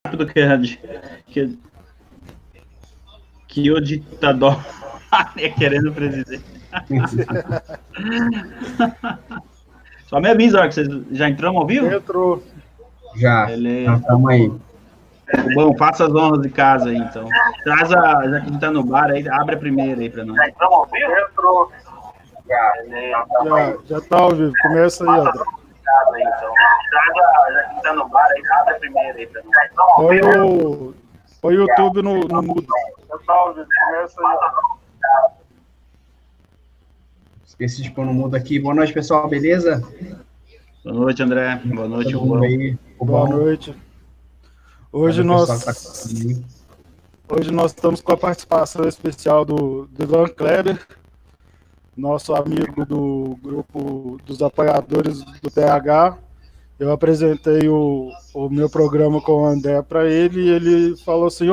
rápido que o ditador é querendo o presidente. Só me avisa, ó, que vocês já entramos ao vivo? Entrou. Já. Beleza. Estamos aí. Bom, faça as honras de casa aí, então. Traz já que a gente tá no bar aí, abre a primeira aí pra nós. Já entramos ao vivo? Entrou. Já tá ao vivo. Começa aí, André. Já que tá no bar aí, abre a primeira aí pra nós. Põe o YouTube no mudo. Já tá ao vivo. Começa aí, ó. Esqueci de pôr no mudo aqui. Boa noite, pessoal. Beleza? Boa noite, André. Boa noite, Rubão. Boa noite. Hoje nós estamos com a participação especial do Ivan Kleber, nosso amigo do grupo dos apoiadores do PH. Eu apresentei o meu programa com o André para ele e ele falou assim,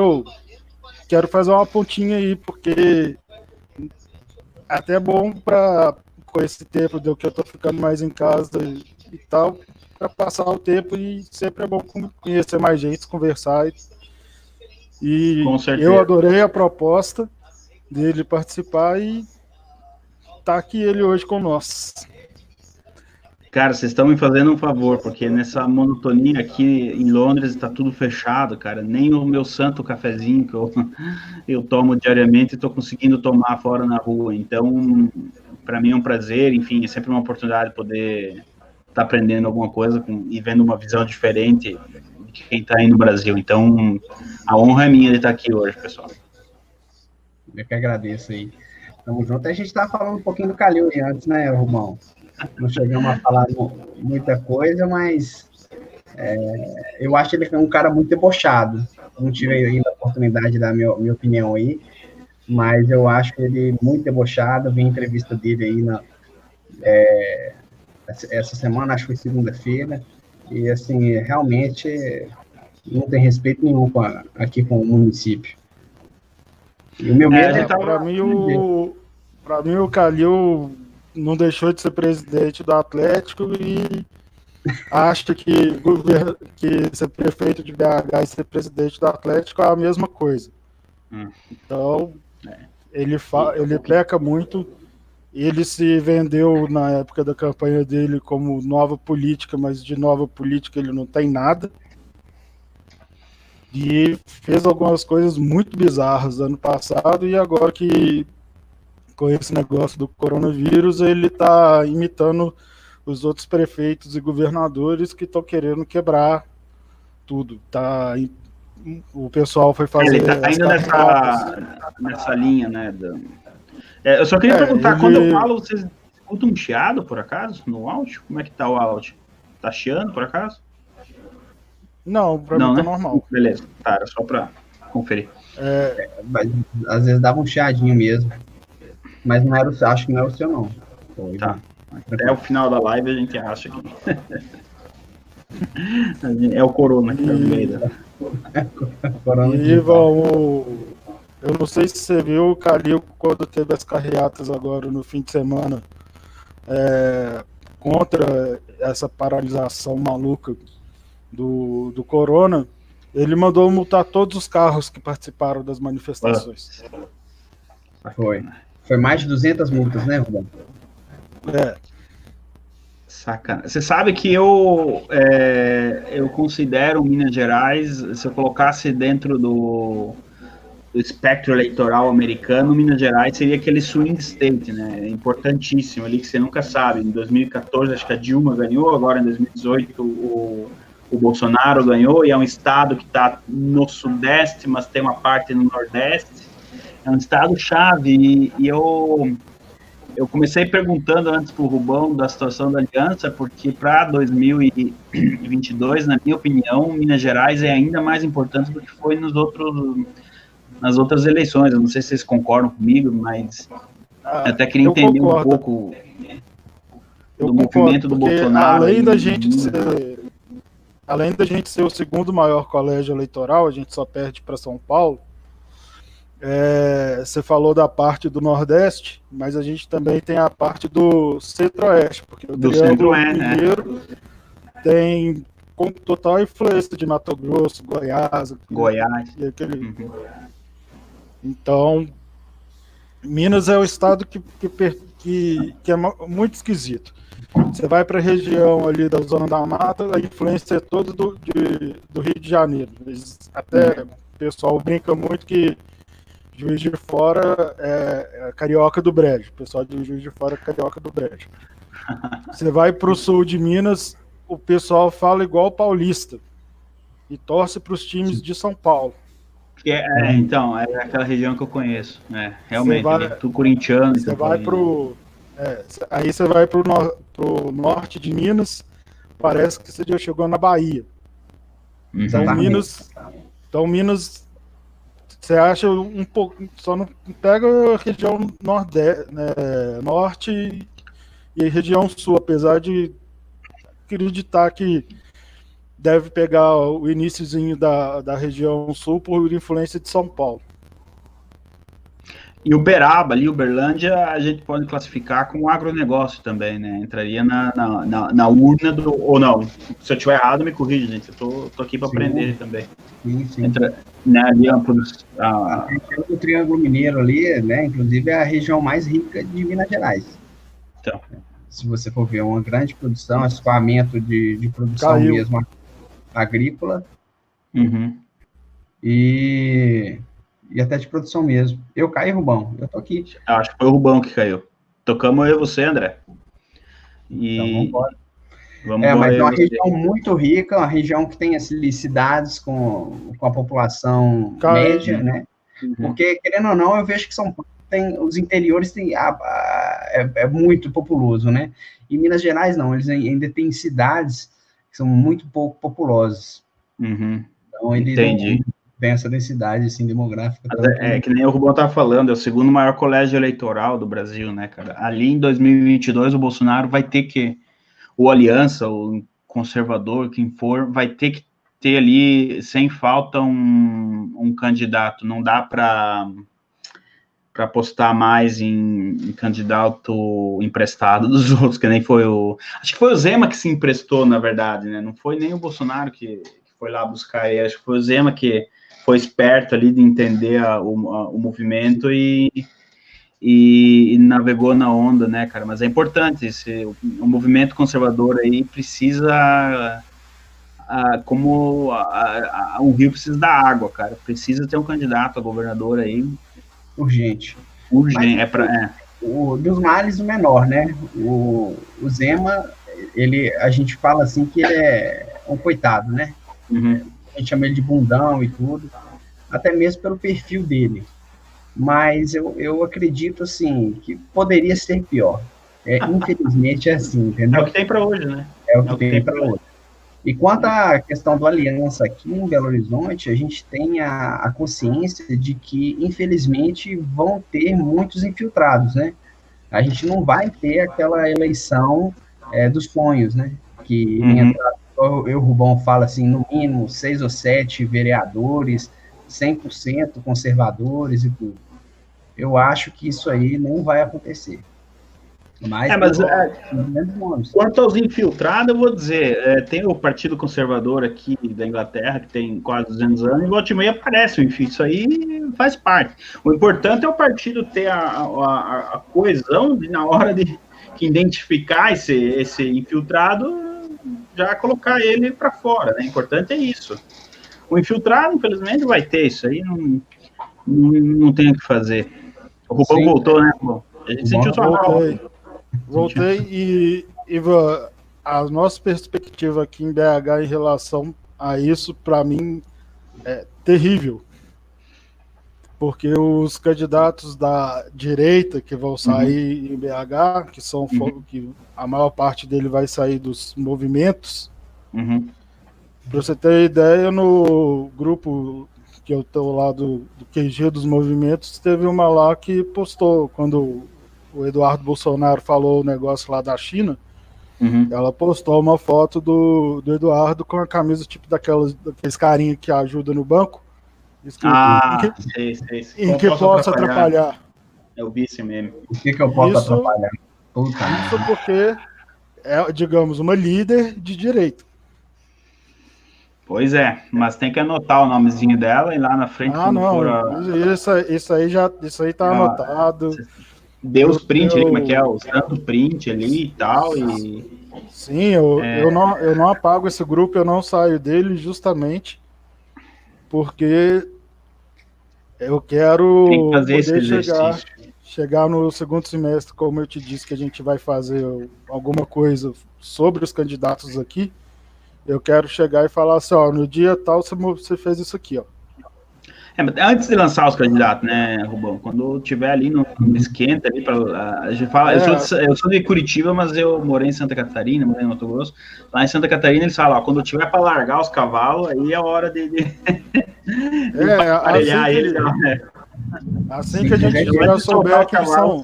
quero fazer uma pontinha aí, porque é até bom com esse tempo de que eu estou ficando mais em casa e tal, para passar o tempo, e sempre é bom conhecer mais gente, conversar. E eu adorei a proposta dele participar e tá aqui ele hoje com nós. Cara, vocês estão me fazendo um favor, porque nessa monotonia aqui em Londres está tudo fechado, cara. Nem o meu santo cafezinho que eu tomo diariamente estou conseguindo tomar fora na rua. Então, para mim é um prazer, enfim, é sempre uma oportunidade de poder estar aprendendo alguma coisa e vendo uma visão diferente de quem está aí no Brasil. Então, a honra é minha de estar aqui hoje, pessoal. Eu que agradeço aí. Tamo junto. A gente estava falando um pouquinho do Calil antes, né, Romão? Não chegamos a falar muita coisa, mas eu acho ele um cara muito debochado. Não tive ainda a oportunidade de dar minha opinião aí, mas eu acho ele muito debochado. Vi a entrevista dele aí essa semana, acho que foi segunda-feira, e assim, realmente não tem respeito nenhum aqui com o município. E o meu medo para mim o Calil não deixou de ser presidente do Atlético e acha que ser prefeito de BH e ser presidente do Atlético é a mesma coisa. Então, ele peca muito. Ele se vendeu na época da campanha dele como nova política, mas de nova política ele não tem nada. E fez algumas coisas muito bizarras ano passado, e agora que com esse negócio do coronavírus, ele está imitando os outros prefeitos e governadores que estão querendo quebrar tudo. O pessoal foi fazer... Ele está indo nessa linha, né? Eu só queria perguntar, quando eu falo, vocês escutam um chiado, por acaso, no áudio? Como é que tá o áudio? Tá chiando, por acaso? Não, para mim tá normal. Beleza, tá, era só para conferir. Mas, às vezes dava um chiadinho mesmo. Mas acho que não é o seu, não. Tá. Até o final da live a gente acha que... é o Corona que tá no meio da... Eu não sei se você viu o Calil quando teve as carreatas agora no fim de semana contra essa paralisação maluca do Corona. Ele mandou multar todos os carros que participaram das manifestações. Foi mais de 200 multas, né, Rubão? Sacana. Você sabe que eu considero Minas Gerais, se eu colocasse dentro do espectro eleitoral americano, Minas Gerais seria aquele swing state, né? Importantíssimo ali, que você nunca sabe. Em 2014, acho que a Dilma ganhou, agora em 2018 o Bolsonaro ganhou, e é um estado que está no Sudeste, mas tem uma parte no Nordeste. É um estado-chave, e eu comecei perguntando antes para o Rubão da situação da aliança, porque para 2022, na minha opinião, Minas Gerais é ainda mais importante do que foi nas outras eleições. Eu não sei se vocês concordam comigo, mas eu até queria entender um pouco do movimento do Bolsonaro. Além da gente ser o segundo maior colégio eleitoral, a gente só perde para São Paulo. Você falou da parte do Nordeste, mas a gente também tem a parte do Centro-Oeste, porque o Triângulo Mineiro tem com total influência de Mato Grosso, Goiás. Goiás. E aquele... Então, Minas é o estado que é muito esquisito. Você vai para a região ali da Zona da Mata, a influência é toda do Rio de Janeiro. Até o pessoal brinca muito que Juiz de Fora é carioca do brejo. O pessoal de Juiz de Fora é carioca do brejo. Você vai para o sul de Minas, o pessoal fala igual paulista e torce para os times de São Paulo. Então, é aquela região que eu conheço. Realmente, tu corintiano. Você vai aí você vai pro norte de Minas, parece que você já chegou na Bahia. Então, Minas, você acha um pouco, só não pega a região norte e a região sul, apesar de acreditar que deve pegar o iniciozinho da região sul por influência de São Paulo. E Uberaba, ali, Uberlândia, a gente pode classificar como agronegócio também, né? Entraria na urna do... Ou não, se eu estiver errado, me corrija, gente. Eu tô aqui para aprender também. Sim. Ali a região do Triângulo Mineiro ali, né? Inclusive é a região mais rica de Minas Gerais. Então. Se você for ver, uma grande produção, escoamento de produção mesmo agrícola. E até de produção mesmo. Eu caio, Rubão, eu tô aqui. Acho que foi o Rubão que caiu. Tocamos eu e você, André. Então, vamos embora. Mas é uma região muito rica, uma região que tem assim, cidades com a população média, né? Porque, querendo ou não, eu vejo que São Paulo os interiores é muito populoso, né? E Minas Gerais, não, eles ainda têm cidades que são muito pouco populosas. Então, ele Entendi. Tem essa densidade assim, demográfica. Que nem o Rubão estava falando, é o segundo maior colégio eleitoral do Brasil, né, cara? Ali em 2022 o Bolsonaro vai ter que, ou Aliança, ou Conservador, quem for, vai ter que ter ali, sem falta, um candidato. Não dá para apostar mais em candidato emprestado dos outros, que nem foi acho que foi o Zema que se emprestou, na verdade, né? Não foi nem o Bolsonaro que foi lá buscar ele, acho que foi o Zema que foi esperto ali de entender o movimento e navegou na onda, né, cara? Mas é importante, o movimento conservador aí precisa, como um rio precisa da água, cara, precisa ter um candidato a governador aí. Urgente. Dos males, o menor, né? O Zema, a gente fala assim que ele é um coitado, né? A gente chama ele de bundão e tudo, até mesmo pelo perfil dele. Mas eu acredito, assim, que poderia ser pior. Infelizmente é assim, entendeu? É o que tem para hoje, né? É o que tem para hoje. E quanto à questão do Aliança aqui em Belo Horizonte, a gente tem a consciência de que, infelizmente, vão ter muitos infiltrados, né? A gente não vai ter aquela eleição dos sonhos, né? Que o Rubão fala assim, no mínimo 6 ou 7 vereadores, 100% conservadores e tudo. Eu acho que isso aí não vai acontecer. Quanto aos infiltrados, eu vou dizer, tem o Partido Conservador aqui da Inglaterra, que tem quase 200 anos, e volta e meia aparece o infiltrado, isso aí faz parte. O importante é o partido ter a coesão de, na hora de identificar esse infiltrado, já colocar ele para fora, né? O importante é isso. O infiltrado, infelizmente, vai ter isso aí, não tem o que fazer. O Rubão voltou, né, Rubão? A gente sentiu sua falta. Voltei e Ivan, a nossa perspectiva aqui em BH em relação a isso, para mim, é terrível. Porque os candidatos da direita que vão sair em BH, que são que a maior parte dele vai sair dos movimentos, para você ter ideia, no grupo que eu estou lá do QG dos movimentos, teve uma lá que postou, quando o Eduardo Bolsonaro falou o negócio lá da China, ela postou uma foto do Eduardo com a camisa tipo daqueles carinha que ajuda no banco, escrito, sei. Em que posso atrapalhar. É o vice mesmo. O que eu posso atrapalhar? Isso porque é, digamos, uma líder de direita. Pois é, mas tem que anotar o nomezinho dela e lá na frente, quando não, for a... isso aí tá anotado. Deu os print ali, como é que é? O santo print ali e tal, e... Sim, eu não apago esse grupo, eu não saio dele justamente porque eu quero Tem que fazer esse poder exercício. chegar no segundo semestre, como eu te disse que a gente vai fazer alguma coisa sobre os candidatos aqui. Eu quero chegar e falar assim, ó, no dia tal você fez isso aqui, ó. Antes de lançar os candidatos, né, Rubão? Quando tiver ali no esquenta, ali a gente fala, eu sou de Curitiba, mas eu morei em Santa Catarina, morei em Mato Grosso. Lá em Santa Catarina eles falam, ó, quando tiver para largar os cavalos, aí é a hora de aparelhar eles. Assim que a gente já souber quem são.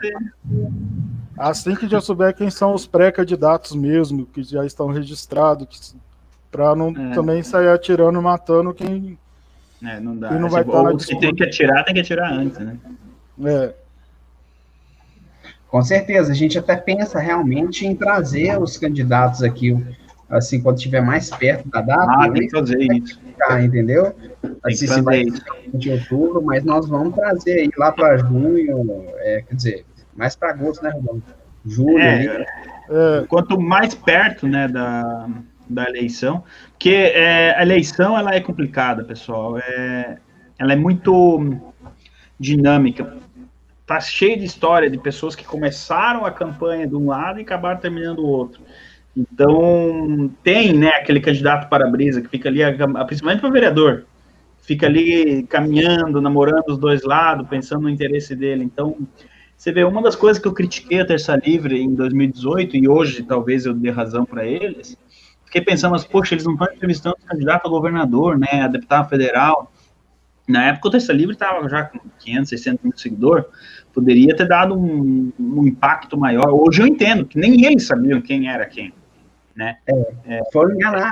Assim que já souber quem são os pré-candidatos mesmo, que já estão registrados, para não também sair atirando e matando quem. Não dá. Quem não vai estar na disputa. Tem que atirar antes, né? Com certeza, a gente até pensa realmente em trazer os candidatos aqui, assim, quando estiver mais perto da data. Tem que fazer isso. Entendeu? Assim, se vai de outubro, mas nós vamos trazer aí lá para junho, quer dizer, mais para agosto, né, Rodolfo? Julho. Quanto mais perto, né, da eleição, porque a eleição ela é complicada, pessoal. Ela é muito dinâmica. Tá cheio de história de pessoas que começaram a campanha de um lado e acabaram terminando o outro. Então, tem, né, aquele candidato para-brisa que fica ali, principalmente para vereador, fica ali caminhando, namorando os dois lados, pensando no interesse dele. Então, você vê, uma das coisas que eu critiquei a Terça Livre em 2018, e hoje talvez eu dê razão para eles, fiquei pensando, mas, poxa, eles não estão entrevistando o candidato a governador, né, a deputado federal. Na época o Terça Livre estava já com 500, 600 mil seguidores, poderia ter dado um impacto maior. Hoje eu entendo que nem eles sabiam quem era quem, né? Foram enganar.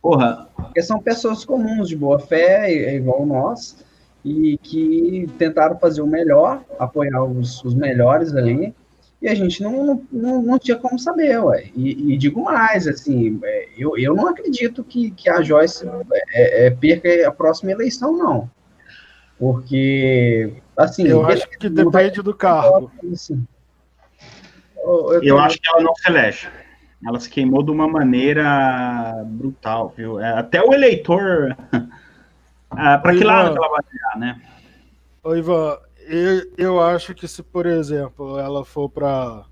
Porra. Porque são pessoas comuns, de boa fé, igual nós, e que tentaram fazer o melhor, apoiar os melhores ali, e a gente não tinha como saber, ué. E digo mais, assim, eu não acredito que a Joyce perca a próxima eleição, não. Porque, assim... Eu acho que depende do cargo. Assim. Eu acho que ela não se elege. Ela se queimou de uma maneira brutal, viu? Até o eleitor... para que lado ela vai virar, né? Ô, Ivan, eu acho que se, por exemplo, ela for para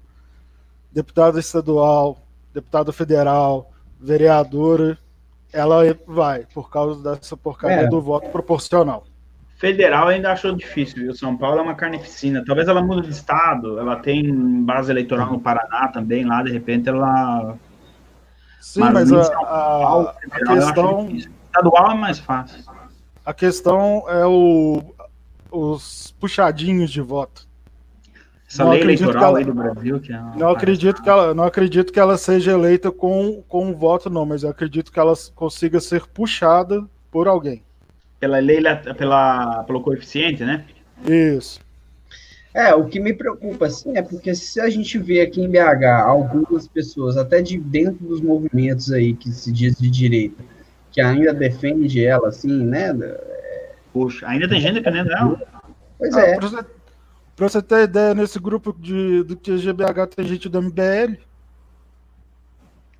deputada estadual, deputada federal, vereadora, ela vai, por causa dessa porcaria do voto proporcional. Federal ainda achou difícil, viu? São Paulo é uma carnificina. Talvez ela mude de estado, ela tem base eleitoral no Paraná também, lá de repente ela... Sim, mas a questão... Estadual é mais fácil. A questão é os puxadinhos de voto. Essa lei eleitoral aí do Brasil... Não acredito que ela seja eleita com o voto, não, mas eu acredito que ela consiga ser puxada por alguém. Pela lei, pelo coeficiente, né? Isso. O que me preocupa, assim, é porque se a gente vê aqui em BH algumas pessoas, até de dentro dos movimentos aí, que se diz de direita, que ainda defende ela, assim, né? Puxa, ainda tem gente defendendo ela? Pois é. Pra você ter ideia, nesse grupo do QGBH tem gente do MBL.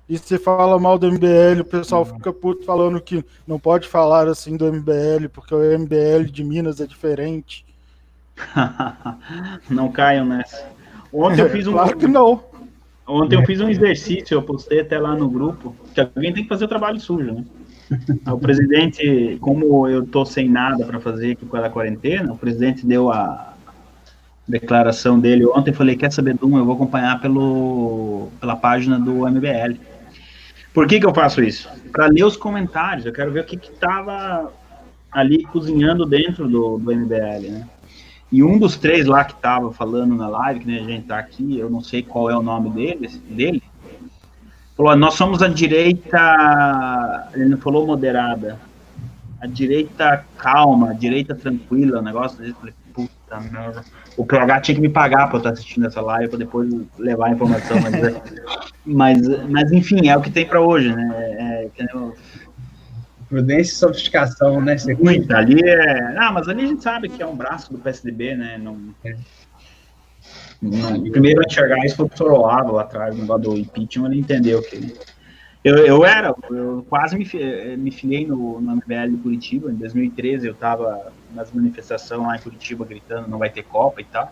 E se fala mal do MBL, o pessoal fica puto falando que não pode falar assim do MBL, porque o MBL de Minas é diferente. Não caiam nessa. Ontem eu fiz Claro que não. Ontem eu fiz um exercício, eu postei até lá no grupo, que alguém tem que fazer o trabalho sujo, né? O presidente, como eu tô sem nada para fazer aqui com a quarentena, o presidente deu a declaração dele ontem, falei, quer saber de eu vou acompanhar pela página do MBL. Por que eu faço isso? Para ler os comentários, eu quero ver o que estava ali cozinhando dentro do MBL, né? E um dos três lá que estava falando na live, que nem a gente tá aqui, eu não sei qual é o nome dele, falou, nós somos a direita, ele não falou moderada, a direita calma, a direita tranquila, o negócio dele, eu falei, puta merda, o PH tinha que me pagar para eu estar assistindo essa live, para depois levar a informação, mas enfim, é o que tem para hoje, né, Prudência e sofisticação, né? Muito, ali é... Ah, mas ali a gente sabe que é um braço do PSDB, né? Primeiro a enxergar isso foi o professor Olavo lá atrás, no do impeachment, ele entendeu que... Eu quase me filiei no MBL de Curitiba, em 2013 eu estava nas manifestações lá em Curitiba gritando não vai ter Copa e tal.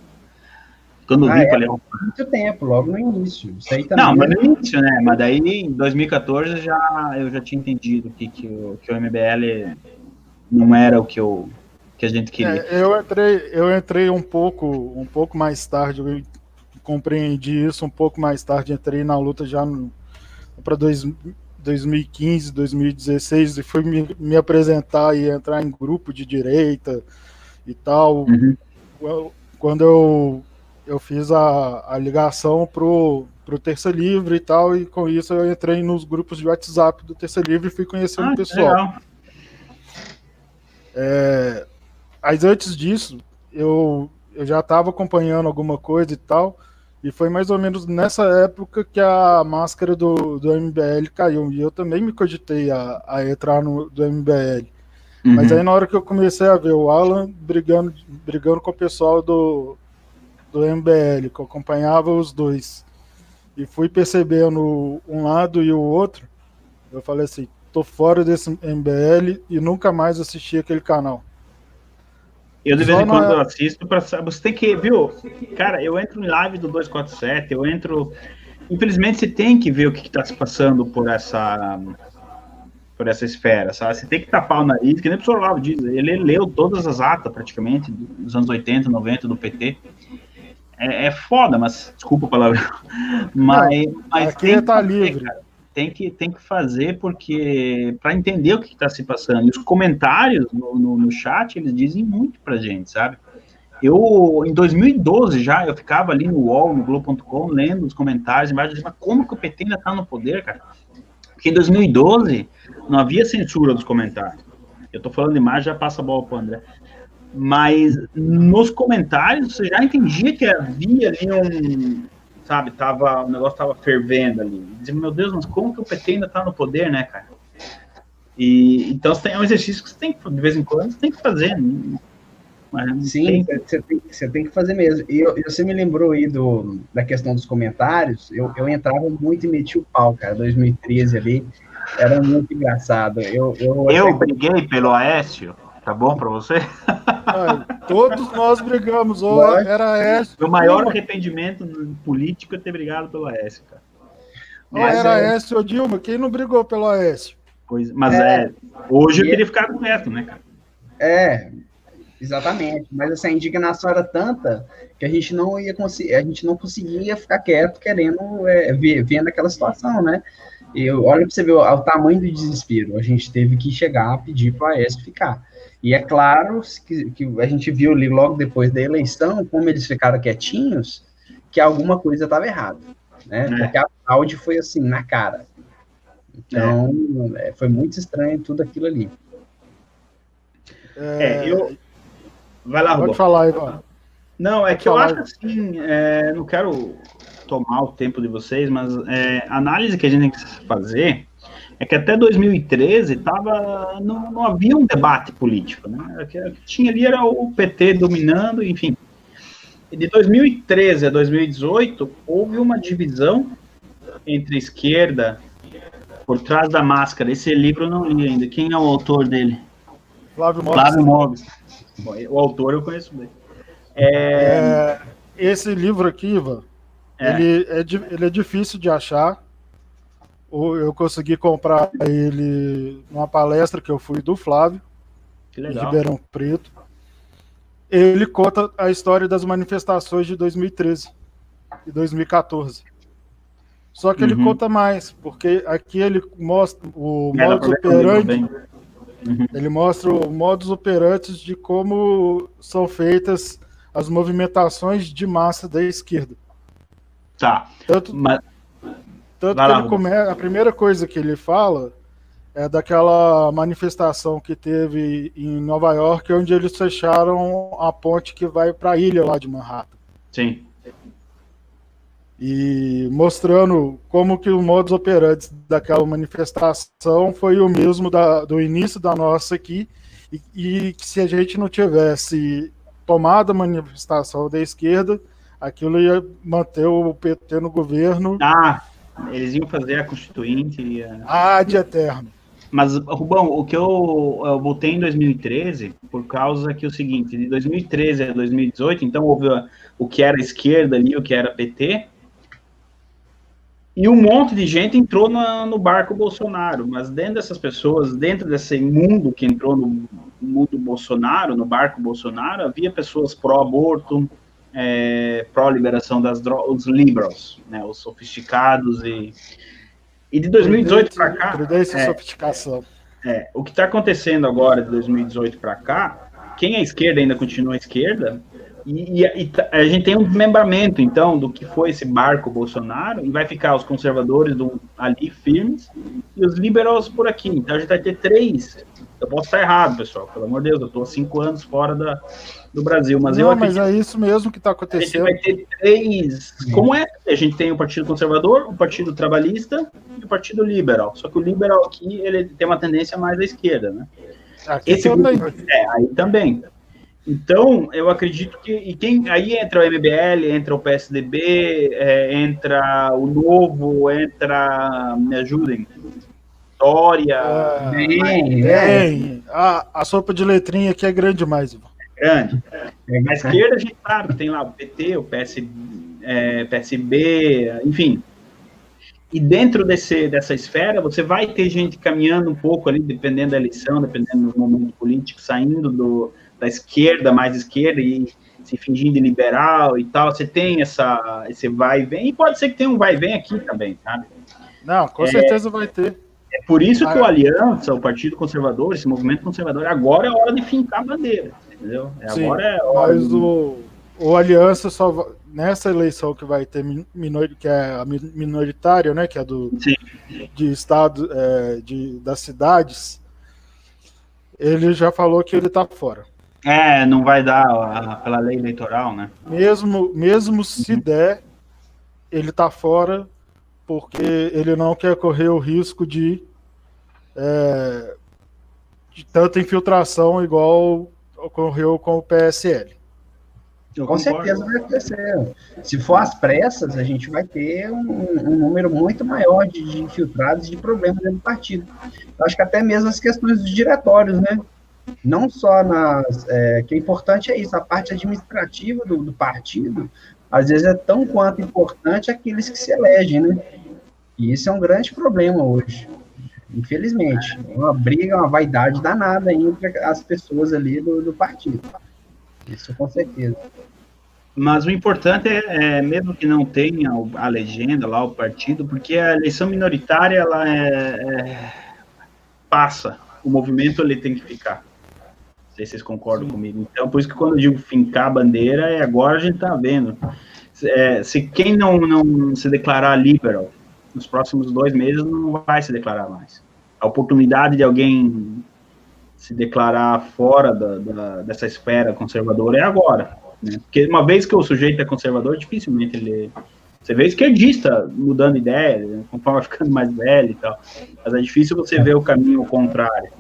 Quando eu vi, falei... muito tempo, logo no início. Isso aí também. Não, mas no início, né? Mas daí, em 2014, eu já tinha entendido que o MBL não era o que a gente queria. Eu entrei um pouco mais tarde, eu compreendi isso um pouco mais tarde, entrei na luta já para 2015, 2016, e fui me apresentar e entrar em grupo de direita e tal. Uhum. Quando eu fiz a ligação pro Terça Livre e tal, e com isso eu entrei nos grupos de WhatsApp do Terça Livre e fui conhecendo o pessoal. Legal. Mas antes disso, eu já estava acompanhando alguma coisa e tal, e foi mais ou menos nessa época que a máscara do MBL caiu, e eu também me cogitei a entrar do MBL. Uhum. Mas aí na hora que eu comecei a ver o Alan brigando com o pessoal do MBL, que eu acompanhava os dois, e fui percebendo um lado e o outro, eu falei assim, tô fora desse MBL e nunca mais assisti aquele canal. Eu de vez em quando eu assisto para você tem que, viu? Cara, eu entro em live do 247, eu entro. Infelizmente você tem que ver o que está se passando por essa esfera, sabe? Você tem que tapar o nariz, que nem o professor Olavo diz, ele leu todas as atas praticamente dos anos 80, 90 do PT. É foda, mas desculpa a palavra. Mas aqui tá livre. Cara, tem que fazer porque para entender o que está se passando. E os comentários no chat, eles dizem muito pra gente, sabe? Eu, em 2012 já, eu ficava ali no UOL, no Globo.com, lendo os comentários embaixo, mas como que o PT ainda tá no poder, cara? Porque em 2012 não havia censura dos comentários. Eu tô falando demais, já passa a bola pro André. Mas nos comentários você já entendia que havia ali sabe, o negócio tava fervendo ali. Dizia, meu Deus, mas como que o PT ainda tá no poder, né, cara? E então é um exercício que você tem que, de vez em quando, você tem que fazer. Né? Sim, você tem que fazer mesmo. E você me lembrou aí da questão dos comentários, eu entrava muito e metia o pau, cara, 2013 ali, era muito engraçado. Eu briguei pelo Aécio. Tá bom pra você? Todos nós brigamos, ou era Aécio. Meu maior arrependimento político é ter brigado pelo Aécio, cara. Ou era Aécio ou Dilma, quem não brigou pelo Aécio? Mas hoje eu teria ficado quieto, né, cara? Exatamente. Mas essa indignação era tanta que a gente não conseguia ficar quieto querendo vendo aquela situação, né? E olha para você ver o tamanho do desespero. A gente teve que chegar a pedir para o Aécio ficar. E é claro que a gente viu ali logo depois da eleição, como eles ficaram quietinhos, que alguma coisa estava errada, né? Porque a fraude foi assim, na cara. Então, foi muito estranho tudo aquilo ali. Vai lá, Rubão. Pode falar, Ivan. Não, é que eu acho assim, não quero tomar o tempo de vocês, mas a análise que a gente tem que fazer é que até 2013 não havia um debate político, né? O que tinha ali era o PT dominando, enfim. E de 2013 a 2018 houve uma divisão entre a esquerda por trás da máscara. Esse livro eu não li ainda. Quem é o autor dele? Flávio Mobbs. Bom, o autor eu conheço bem. Esse livro aqui, Ivan, ele é difícil de achar. Eu consegui comprar ele numa palestra que eu fui do Flávio, de Ribeirão Preto. Ele conta a história das manifestações de 2013 e 2014. Só que ele conta mais, porque aqui ele mostra o modus operandi. Ele mostra o modus operandi de como são feitas as movimentações de massa da esquerda. Tá. Tanto que a primeira coisa que ele fala é daquela manifestação que teve em Nova York, onde eles fecharam a ponte que vai para a ilha lá de Manhattan. Sim. e mostrando como que o modus operandi daquela manifestação foi o mesmo do início da nossa aqui, e que se a gente não tivesse tomado a manifestação da esquerda, aquilo ia manter o PT no governo. Ah, eles iam fazer a Constituinte. De eterno. Mas, Rubão, o que eu voltei em 2013, por causa que o seguinte, de 2013 a 2018, então houve o que era esquerda ali, o que era PT, e um monte de gente entrou no barco Bolsonaro, mas dentro dessas pessoas, dentro desse mundo que entrou no mundo Bolsonaro, no barco Bolsonaro, havia pessoas pró-aborto, pró-liberação das drogas, os liberals, né, os sofisticados, e de 2018 para cá... sofisticação. O que está acontecendo agora, de 2018 para cá, quem é esquerda ainda continua à esquerda, e a gente tem um desmembramento, então, do que foi esse barco Bolsonaro, e vai ficar os conservadores ali firmes, e os liberals por aqui. Então, a gente vai ter 3. Eu posso estar errado, pessoal, pelo amor de Deus, eu estou há 5 anos fora do Brasil, mas eu acredito... Mas é isso mesmo que está acontecendo. A gente vai ter 3... Como é? A gente tem o Partido Conservador, o Partido Trabalhista e o Partido Liberal. Só que o liberal aqui, ele tem uma tendência mais à esquerda, né? Aqui também. Aí também. Então, eu acredito que... aí entra o MBL, entra o PSDB, entra o Novo, entra... Me ajudem. Dória... A sopa de letrinha aqui é grande demais, Ivan. Grande. Na esquerda, a gente sabe, tem lá o PT, o PSB, enfim. E dentro dessa esfera, você vai ter gente caminhando um pouco ali, dependendo da eleição, dependendo do momento político, saindo da esquerda, mais esquerda, e se fingindo de liberal e tal. Você tem esse vai e vem, e pode ser que tenha um vai e vem aqui também, sabe? Não, com certeza vai ter. É por isso que o Aliança, o Partido Conservador, esse movimento conservador, agora é hora de fincar a bandeira, entendeu? Agora é hora mas o Aliança só nessa eleição que vai ter que é a minoritária, né, que é de estado, das cidades, ele já falou que ele está fora. Não vai dar pela lei eleitoral, né? Mesmo se der, ele está fora, porque ele não quer correr o risco de tanta infiltração igual ocorreu com o PSL. Com certeza vai acontecer. Se for às pressas, a gente vai ter um número muito maior de infiltrados e de problemas dentro do partido. Eu acho que até mesmo as questões dos diretórios, né? Não só que o importante é isso, a parte administrativa do partido, às vezes é tão quanto importante aqueles que se elegem, né? E isso é um grande problema hoje, infelizmente. É uma briga, uma vaidade danada entre as pessoas ali do partido. Isso com certeza. Mas o importante mesmo que não tenha a legenda lá, o partido, porque a eleição minoritária, ela passa. O movimento, ele tem que ficar. Não sei se vocês concordam comigo. Então, por isso que quando eu digo fincar a bandeira, agora a gente está vendo. Se quem não se declarar liberal, nos próximos 2 meses, não vai se declarar mais. A oportunidade de alguém se declarar fora dessa esfera conservadora é agora, né? Porque uma vez que o sujeito é conservador, dificilmente ele... Você vê esquerdista mudando ideia, né, conforme vai ficando mais velho e tal, mas é difícil você ver o caminho contrário.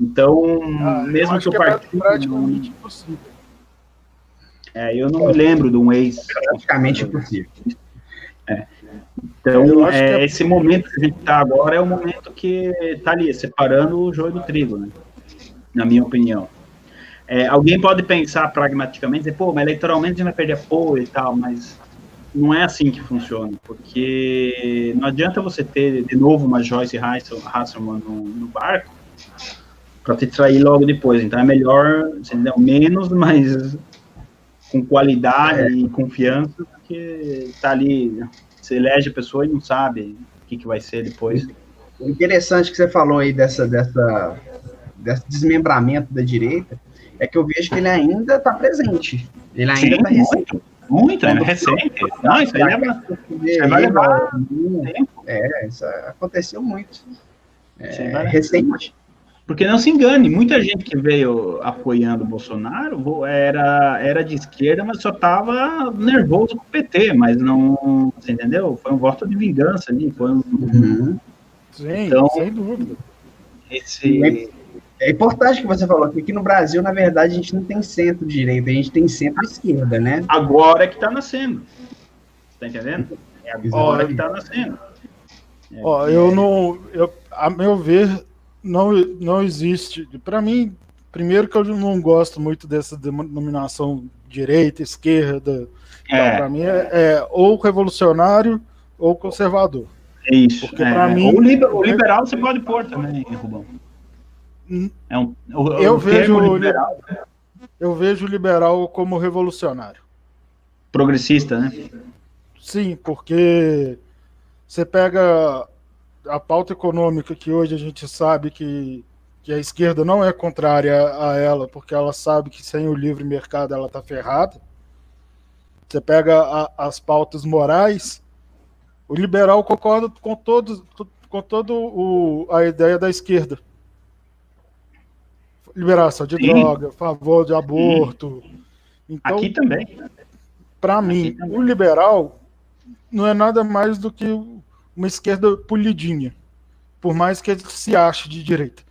Então, mesmo que o partido... praticamente impossível. Eu não me lembro de um ex... Praticamente impossível. Então, esse momento que a gente está agora é o momento que está ali, separando o joio do trigo, né? Na minha opinião. Alguém pode pensar pragmaticamente, dizer, mas eleitoralmente a gente vai perder apoio e tal, mas não é assim que funciona, porque não adianta você ter, de novo, uma Joyce Hasselman no barco para te trair logo depois. Então é melhor, entendeu? Menos, mas com qualidade e confiança, porque tá ali, você elege a pessoa e não sabe o que vai ser depois. O interessante que você falou aí desse desmembramento da direita é que eu vejo que ele ainda está presente. Ele ainda está recente. Muito, é recente. Não, isso aí vai levar tempo. Isso aconteceu muito. Recente. Porque não se engane, muita gente que veio apoiando o Bolsonaro era de esquerda, mas só estava nervoso com o PT, mas não, você entendeu? Foi um voto de vingança ali, foi um... Sim, então, sem dúvida. É importante que você falou que aqui no Brasil, na verdade, a gente não tem centro-direita, a gente tem centro-esquerda, né? Agora é que está nascendo. Tá entendendo? É agora que está nascendo. A meu ver, não existe. Para mim, primeiro que eu não gosto muito dessa denominação direita, esquerda. Para mim é ou revolucionário ou conservador. É isso. Porque para mim, o liberal você pode pôr também, Rubão. Eu vejo o liberal como revolucionário. Progressista, né? Sim, porque você pega a pauta econômica que hoje a gente sabe que a esquerda não é contrária a ela, porque ela sabe que sem o livre mercado ela está ferrada. Você pega as pautas morais, o liberal concorda com a ideia da esquerda. Liberação de droga, favor de aborto. Então, aqui também. Para mim, o liberal não é nada mais do que uma esquerda polidinha, por mais que ele se ache de direita.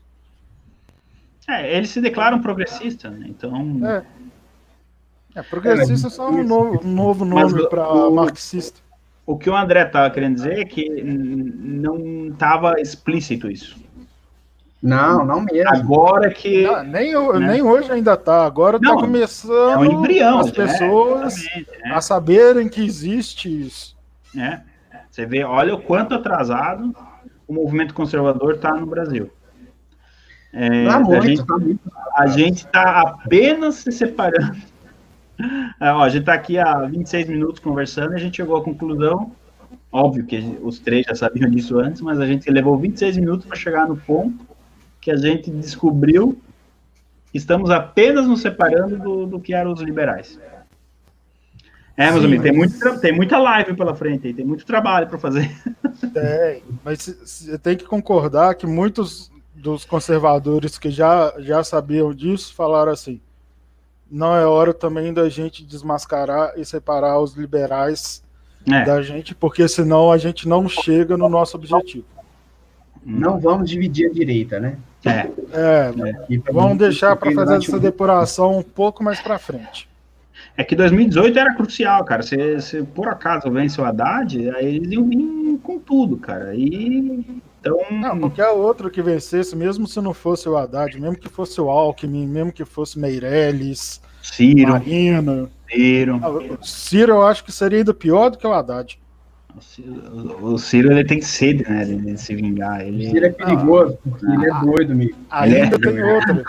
Eles se declaram progressistas, né? Então... progressista é só um novo nome para marxista. O que o André estava querendo dizer é que não estava explícito isso. Não mesmo. Agora que... nem hoje ainda está. Agora está começando um embrião, as pessoas a saberem que existe isso. Você vê, olha o quanto atrasado o movimento conservador está no Brasil. A gente está apenas se separando. A gente está aqui há 26 minutos conversando e a gente chegou à conclusão, óbvio que os três já sabiam disso antes, mas a gente levou 26 minutos para chegar no ponto que a gente descobriu que estamos apenas nos separando do que eram os liberais. Meus amigos, tem muita live pela frente, tem muito trabalho para fazer. Mas você tem que concordar que muitos dos conservadores que já sabiam disso falaram assim: não é hora também da gente desmascarar e separar os liberais da gente, porque senão a gente não chega no nosso objetivo. Não vamos dividir a direita, né? Vamos deixar para fazer essa depuração um pouco mais para frente. É que 2018 era crucial, cara. Se por acaso vence o Haddad, aí eles iam vir com tudo, cara. Então... Não, qualquer outro que vencesse, mesmo se não fosse o Haddad, mesmo que fosse o Alckmin, mesmo que fosse Meirelles, Ciro, Marina... Ciro, eu acho que seria ainda pior do que o Haddad. O Ciro, ele tem sede, né, de se vingar. O Ciro é perigoso, porque ele é doido, amigo. Ainda tem outra.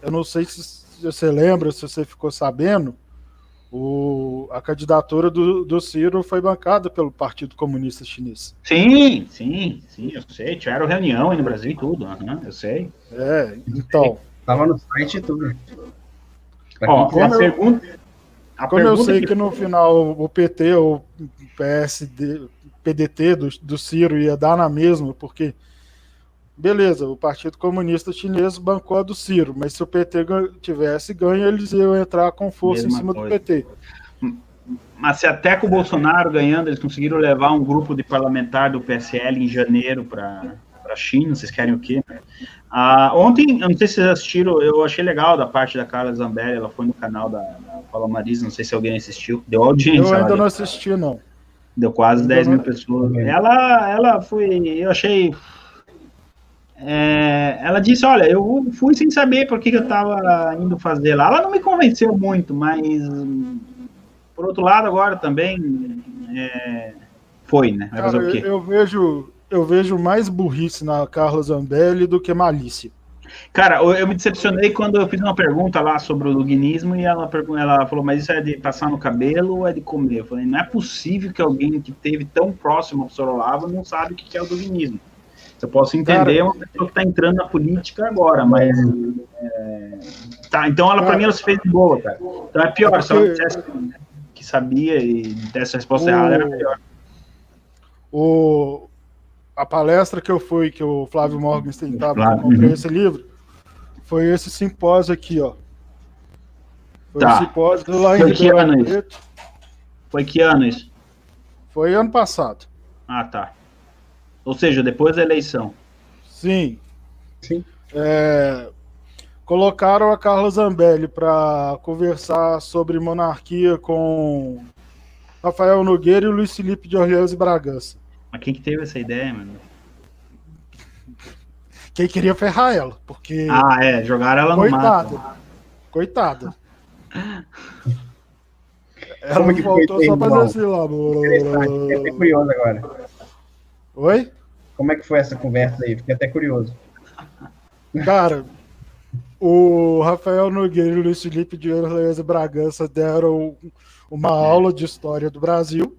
Eu não sei se você lembra, se você ficou sabendo, a candidatura do Ciro foi bancada pelo Partido Comunista Chinês. Sim, eu sei. Tiveram reunião aí no Brasil e tudo, eu sei. Então... Tava no site e tudo. Como eu sei que no final o PT ou PDT do Ciro ia dar na mesma, porque, beleza, o Partido Comunista Chinês bancou a do Ciro, mas se o PT tivesse ganho, eles iam entrar com força em cima do PT. Mas se até com o Bolsonaro ganhando, eles conseguiram levar um grupo de parlamentar do PSL em janeiro para a China, vocês querem o quê? Ontem, eu não sei se vocês assistiram, eu achei legal da parte da Carla Zambelli, ela foi no canal da Paula Marisa, não sei se alguém assistiu, deu audiência. Eu ainda não assisti, não. Deu quase 10 mil pessoas. Ela foi, eu achei... ela disse, olha, eu fui sem saber por que eu estava indo fazer lá. Ela não me convenceu muito, mas por outro lado agora também foi, né? Vai fazer o quê? Eu vejo mais burrice na Carla Zambelli do que malícia. Cara, eu me decepcionei quando eu fiz uma pergunta lá sobre o luginismo e ela falou, mas isso é de passar no cabelo ou é de comer? Eu falei, não é possível que alguém que esteve tão próximo ao professor Olavo não sabe o que é o luginismo. Eu posso entender uma pessoa que está entrando na política agora, mas... então, para mim, ela se fez de boa, cara. Então é pior, se ela dissesse que sabia e desse a resposta errada, era melhor. a palestra que eu fui, que o Flávio Morgenstern estava, que eu Flávio, comprei esse livro, foi esse simpósio aqui, ó. Foi um Tá. simpósio lá em Foi que ano Ribeirão isso? Preto. Foi que ano isso? Foi ano passado. Ah, tá. Ou seja, depois da eleição. Sim. Sim. Colocaram a Carla Zambelli para conversar sobre monarquia com Rafael Nogueira e o Luiz Felipe de Orleans e Bragança. Mas quem que teve essa ideia, mano? Quem queria ferrar ela, porque... Ah, jogaram ela no mato. Coitada. Ela Como que foi, voltou só pra irmão? fazer assim lá. Interessante, fiquei até curioso agora. Oi? Como é que foi essa conversa aí? Fiquei até curioso. Cara, o Rafael Nogueira e o Luiz Felipe de Orleans e Bragança deram uma aula de história do Brasil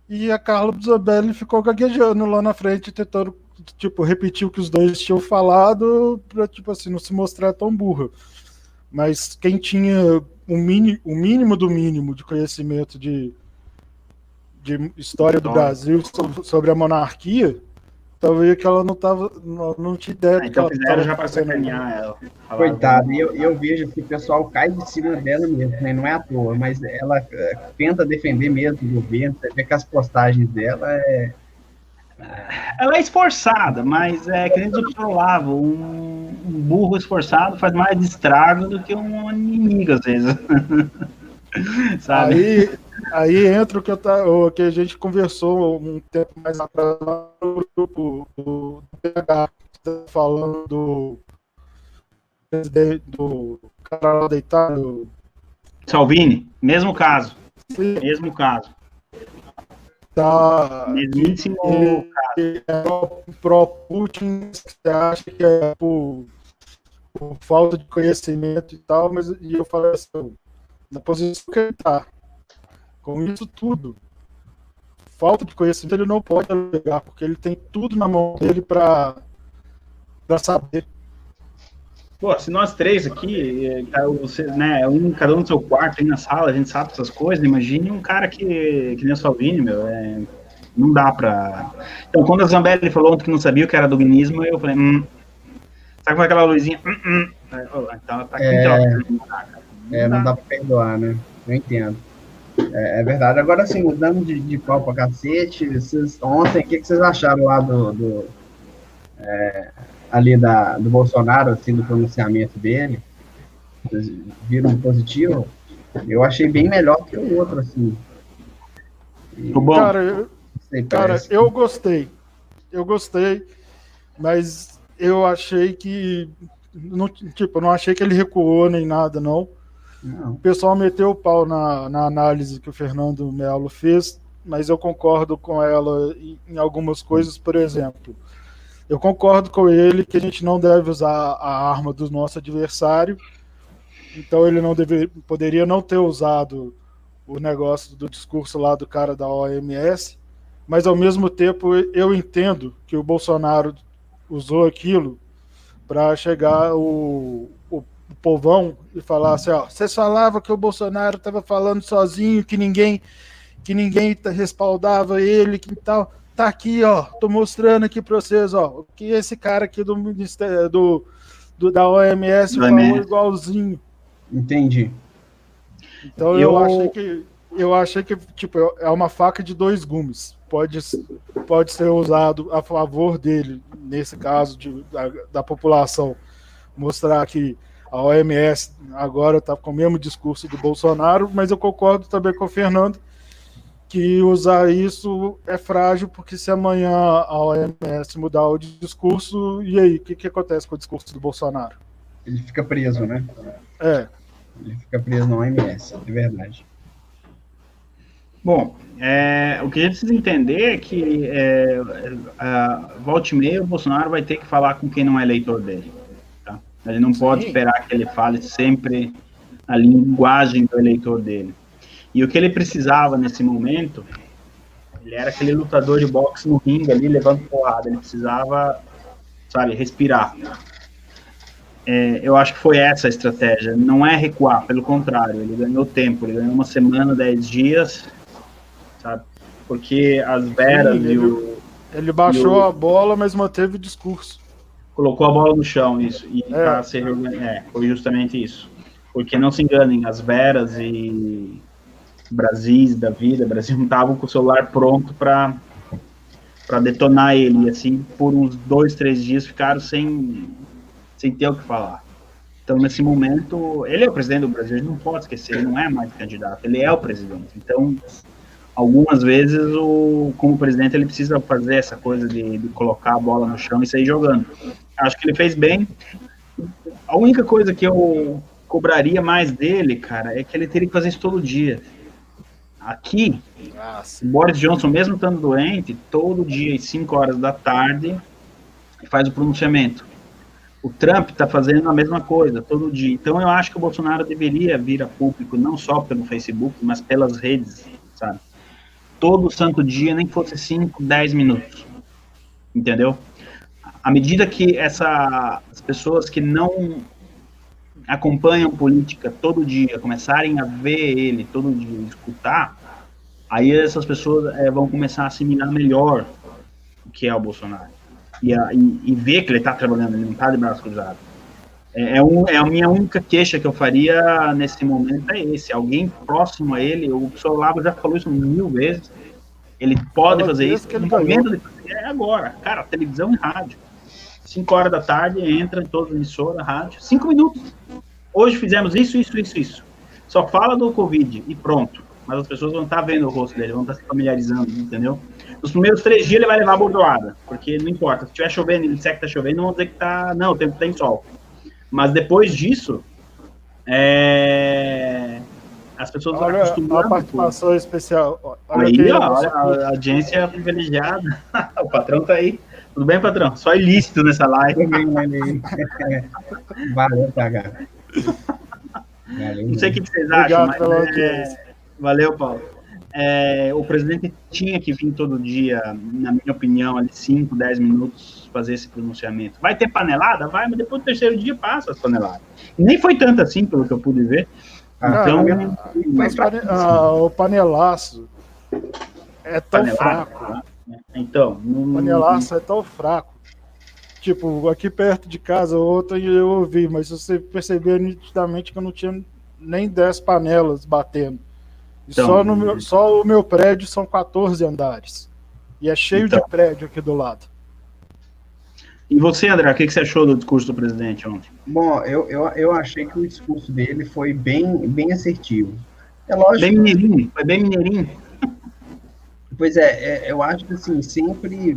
e a Carla Zambelli ficou gaguejando lá na frente, tentando, tipo, repetir o que os dois tinham falado pra, tipo assim, não se mostrar tão burra. Mas quem tinha o mínimo do mínimo de conhecimento de história do Brasil sobre a monarquia, talvez que ela não tinha ideia do que Então ela fizeram já estava pra fazendo. sacanear ela. Coitada, e eu vejo que o pessoal cai de cima dela mesmo, né? Não é à toa, mas ela tenta defender mesmo o governo, você vê que as postagens dela Ela é esforçada, mas é que nem eles observavam, um burro esforçado faz mais estrago do que um inimigo, às vezes. Sabe? Aí entra o que a gente conversou um tempo mais atrás no grupo do PH, falando do cara lá deitado. Salvini, mesmo caso. Mesmo caso. Tá, Mesmíssimo caso. Pró-Putin, você acha que é por falta de conhecimento e tal, mas eu falei assim, na posição que ele tá, com isso tudo, falta de conhecimento ele não pode alegar, porque ele tem tudo na mão dele para saber. Pô, se nós três aqui, você, né, cada um no seu quarto, aí na sala, a gente sabe essas coisas, imagine um cara que nem o Salvini, meu, não dá pra... Então, quando a Zambelli falou ontem que não sabia o que era dominismo, eu falei, sabe com aquela luzinha? Então, tá aqui, não dá pra perdoar, né? Eu entendo. É verdade. Agora, assim, mudando de pau pra cacete, ontem, o que vocês acharam lá ali do Bolsonaro, assim, do pronunciamento dele? Vocês viram positivo? Eu achei bem melhor que o outro, assim. Cara, eu gostei, mas eu achei que não achei que ele recuou nem nada, não. O pessoal meteu o pau na análise que o Fernando Melo fez, mas eu concordo com ela em algumas coisas. Por exemplo, eu concordo com ele que a gente não deve usar a arma do nosso adversário, então ele poderia não ter usado o negócio do discurso lá do cara da OMS, mas ao mesmo tempo eu entendo que o Bolsonaro usou aquilo para chegar o povão e falar assim, ó, vocês falavam que o Bolsonaro estava falando sozinho, que ninguém respaldava ele, que tal, tá aqui, ó, tô mostrando aqui para vocês, ó, o que esse cara aqui do Ministério da OMS falou igualzinho. Entendi. Então eu achei que tipo, é uma faca de dois gumes. Pode ser usado a favor dele, nesse caso da população, mostrar que a OMS agora está com o mesmo discurso do Bolsonaro, mas eu concordo também com o Fernando que usar isso é frágil, porque se amanhã a OMS mudar o discurso, e aí, o que acontece com o discurso do Bolsonaro? Ele fica preso, né? Ele fica preso na OMS, é verdade. Bom, o que a gente precisa entender é que volta e meia o Bolsonaro vai ter que falar com quem não é eleitor dele. Tá? Ele não pode esperar que ele fale sempre a linguagem do eleitor dele. E o que ele precisava nesse momento, ele era aquele lutador de boxe no ringue ali, levando porrada. Ele precisava, sabe, respirar. Eu acho que foi essa a estratégia. Não é recuar, pelo contrário. Ele ganhou tempo, ele ganhou uma semana, 10 dias, sabe? Porque as veras Ele baixou a bola, mas manteve o discurso. Colocou a bola no chão, isso. E foi justamente isso. Porque não se enganem, as Veras e Brasis da vida, Brasil não estavam com o celular pronto para detonar ele. E assim, por uns 2, 3 dias, ficaram sem ter o que falar. Então, nesse momento, ele é o presidente do Brasil, a gente não pode esquecer, ele não é mais candidato, ele é o presidente. Então, algumas vezes, como presidente, ele precisa fazer essa coisa de colocar a bola no chão e sair jogando. Acho que ele fez bem. A única coisa que eu cobraria mais dele, cara, é que ele teria que fazer isso todo dia. Aqui, o Boris Johnson, mesmo estando doente, todo dia às 5 horas da tarde, faz o pronunciamento. O Trump está fazendo a mesma coisa, todo dia. Então, eu acho que o Bolsonaro deveria vir a público, não só pelo Facebook, mas pelas redes, sabe? Todo santo dia, nem fosse 5, 10 minutos. Entendeu? À medida que as pessoas que não acompanham política todo dia, começarem a ver ele todo dia, escutar, aí essas pessoas vão começar a assimilar melhor o que é o Bolsonaro. E ver que ele está trabalhando, ele não está de braço cruzado. A minha única queixa que eu faria nesse momento é esse. Alguém próximo a ele, o professor Lavo já falou isso 1000 vezes, ele pode fazer isso, que o momento de fazer é agora. Cara, televisão e rádio. 5 horas da tarde, entra em todas as emissoras, rádio, 5 minutos. Hoje fizemos isso. Só fala do Covid e pronto. Mas as pessoas vão estar vendo o rosto dele, vão estar se familiarizando, entendeu? Nos primeiros 3 dias ele vai levar a bordoada, porque não importa. Se estiver chovendo e ele disser que está chovendo, não vão dizer que está... Não, o tempo tem sol. Mas depois disso, as pessoas vão acostumando. A participação especial. Olha a audiência privilegiada. O patrão está aí. Tudo bem, patrão? Só ilícito nessa live. Valeu, PH. Não sei o que vocês acham, mas... Valeu, Paulo. O presidente tinha que vir todo dia, na minha opinião, ali 5, 10 minutos, fazer esse pronunciamento. Vai ter panelada? Vai, mas depois do 3º dia passa as paneladas. E nem foi tanto assim, pelo que eu pude ver. Então, o panelaço é tão fraco. Então, o panelaço é tão fraco. Tipo, aqui perto de casa, outra eu ouvi, mas você percebeu nitidamente que eu não tinha nem 10 panelas batendo. Então, só o meu prédio são 14 andares. E é cheio de prédio aqui do lado. E você, André, o que você achou do discurso do presidente ontem? Bom, eu achei que o discurso dele foi bem assertivo. É lógico. Bem mineirinho, foi bem mineirinho. Pois eu acho que assim, sempre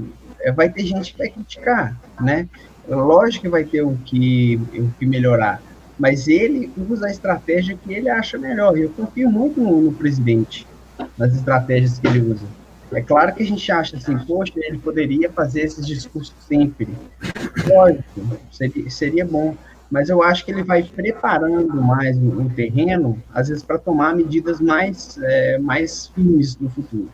vai ter gente que vai criticar, né? Lógico que vai ter o que melhorar. Mas ele usa a estratégia que ele acha melhor. E eu confio muito no presidente, nas estratégias que ele usa. É claro que a gente acha assim, poxa, ele poderia fazer esses discursos sempre. Lógico, seria bom. Mas eu acho que ele vai preparando mais o terreno, às vezes, para tomar medidas mais firmes no futuro.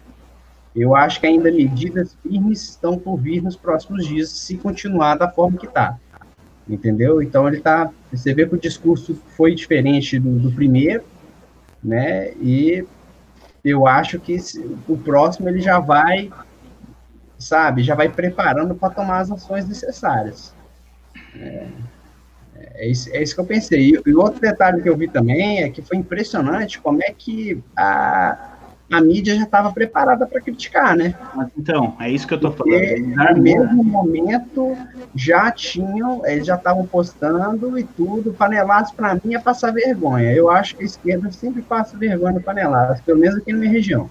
Eu acho que ainda medidas firmes estão por vir nos próximos dias, se continuar da forma que está. Entendeu? Então você vê que o discurso foi diferente do primeiro, né? E eu acho que o próximo ele já vai preparando para tomar as ações necessárias. É isso que eu pensei. E outro detalhe que eu vi também é que foi impressionante como é que a mídia já estava preparada para criticar, né? Então, é isso que eu estou falando. No mesmo momento, eles já estavam postando e tudo. Panelaço, para mim, é passar vergonha. Eu acho que a esquerda sempre passa vergonha no Panelaço, pelo menos aqui na minha região.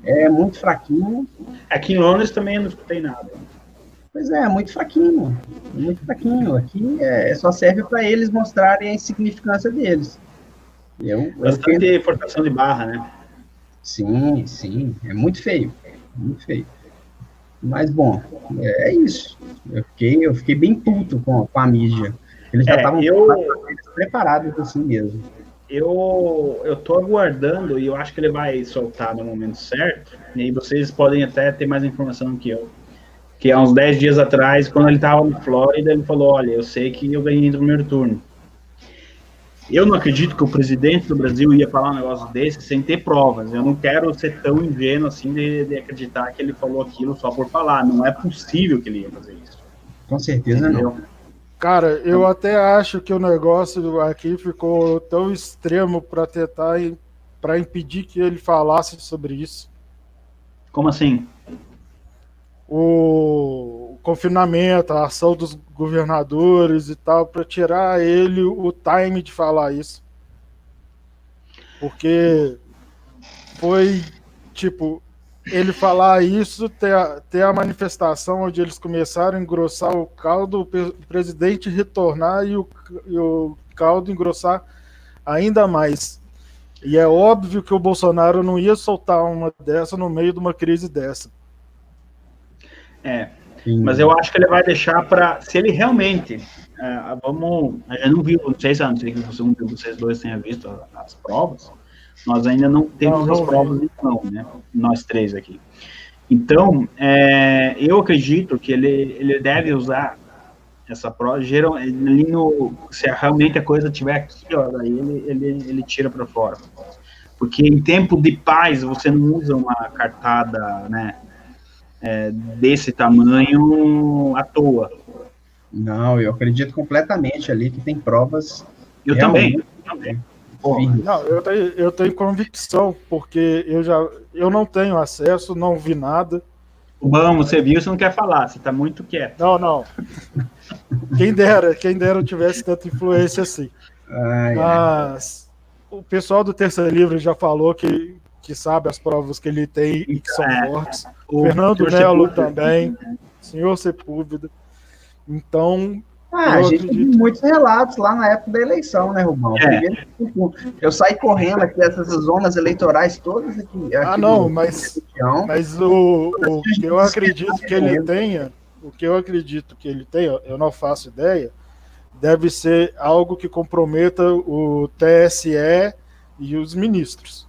É muito fraquinho. Aqui em Londres também eu não escutei nada. Pois é, muito fraquinho. Muito fraquinho. Aqui só serve para eles mostrarem a insignificância deles. Bastante forçação de barra, né? Sim, é muito feio, mas bom, é isso, eu fiquei bem puto com a mídia, eles já estavam preparados assim mesmo. Eu tô aguardando, e eu acho que ele vai soltar no momento certo, e aí vocês podem até ter mais informação que eu, que há uns 10 dias atrás, quando ele estava na Flórida, ele falou, olha, eu sei que eu ganhei no primeiro turno. Eu não acredito que o presidente do Brasil ia falar um negócio desse sem ter provas. Eu não quero ser tão ingênuo assim de acreditar que ele falou aquilo só por falar. Não é possível que ele ia fazer isso. Com certeza Entendeu? não. Cara, eu até acho que o negócio aqui ficou tão extremo para tentar para impedir que ele falasse sobre isso. Como assim? O confinamento, a ação dos governadores e tal, para tirar ele o time de falar isso. Porque foi, tipo, ele falar isso, ter a manifestação onde eles começaram a engrossar o caldo, o presidente retornar e o caldo engrossar ainda mais. E é óbvio que o Bolsonaro não ia soltar uma dessa no meio de uma crise dessa. Mas eu acho que ele vai deixar para, se ele realmente, eu não vi, não sei se vocês dois tenham visto as provas, nós ainda não temos as provas então, né, nós três aqui. Então, eu acredito que ele deve usar essa prova, ali se realmente a coisa estiver aqui, ó, daí ele tira para fora. Porque em tempo de paz, você não usa uma cartada, né, desse tamanho à toa. Não, eu acredito completamente ali que tem provas. Eu também. Não, eu tenho convicção, porque eu não tenho acesso, não vi nada. Vamos, você viu, você não quer falar, você está muito quieto. Não. Quem dera eu tivesse tanta influência assim. Mas o pessoal do Terça Livre já falou que sabe as provas que ele tem e que são fortes. O Fernando Melo também, senhor Sepúlveda. Então, a gente tem muitos relatos lá na época da eleição, né, Rubão? Eu saí correndo aqui dessas zonas eleitorais todas aqui. Não, mas o que eu acredito que ele tenha, eu não faço ideia, deve ser algo que comprometa o TSE e os ministros.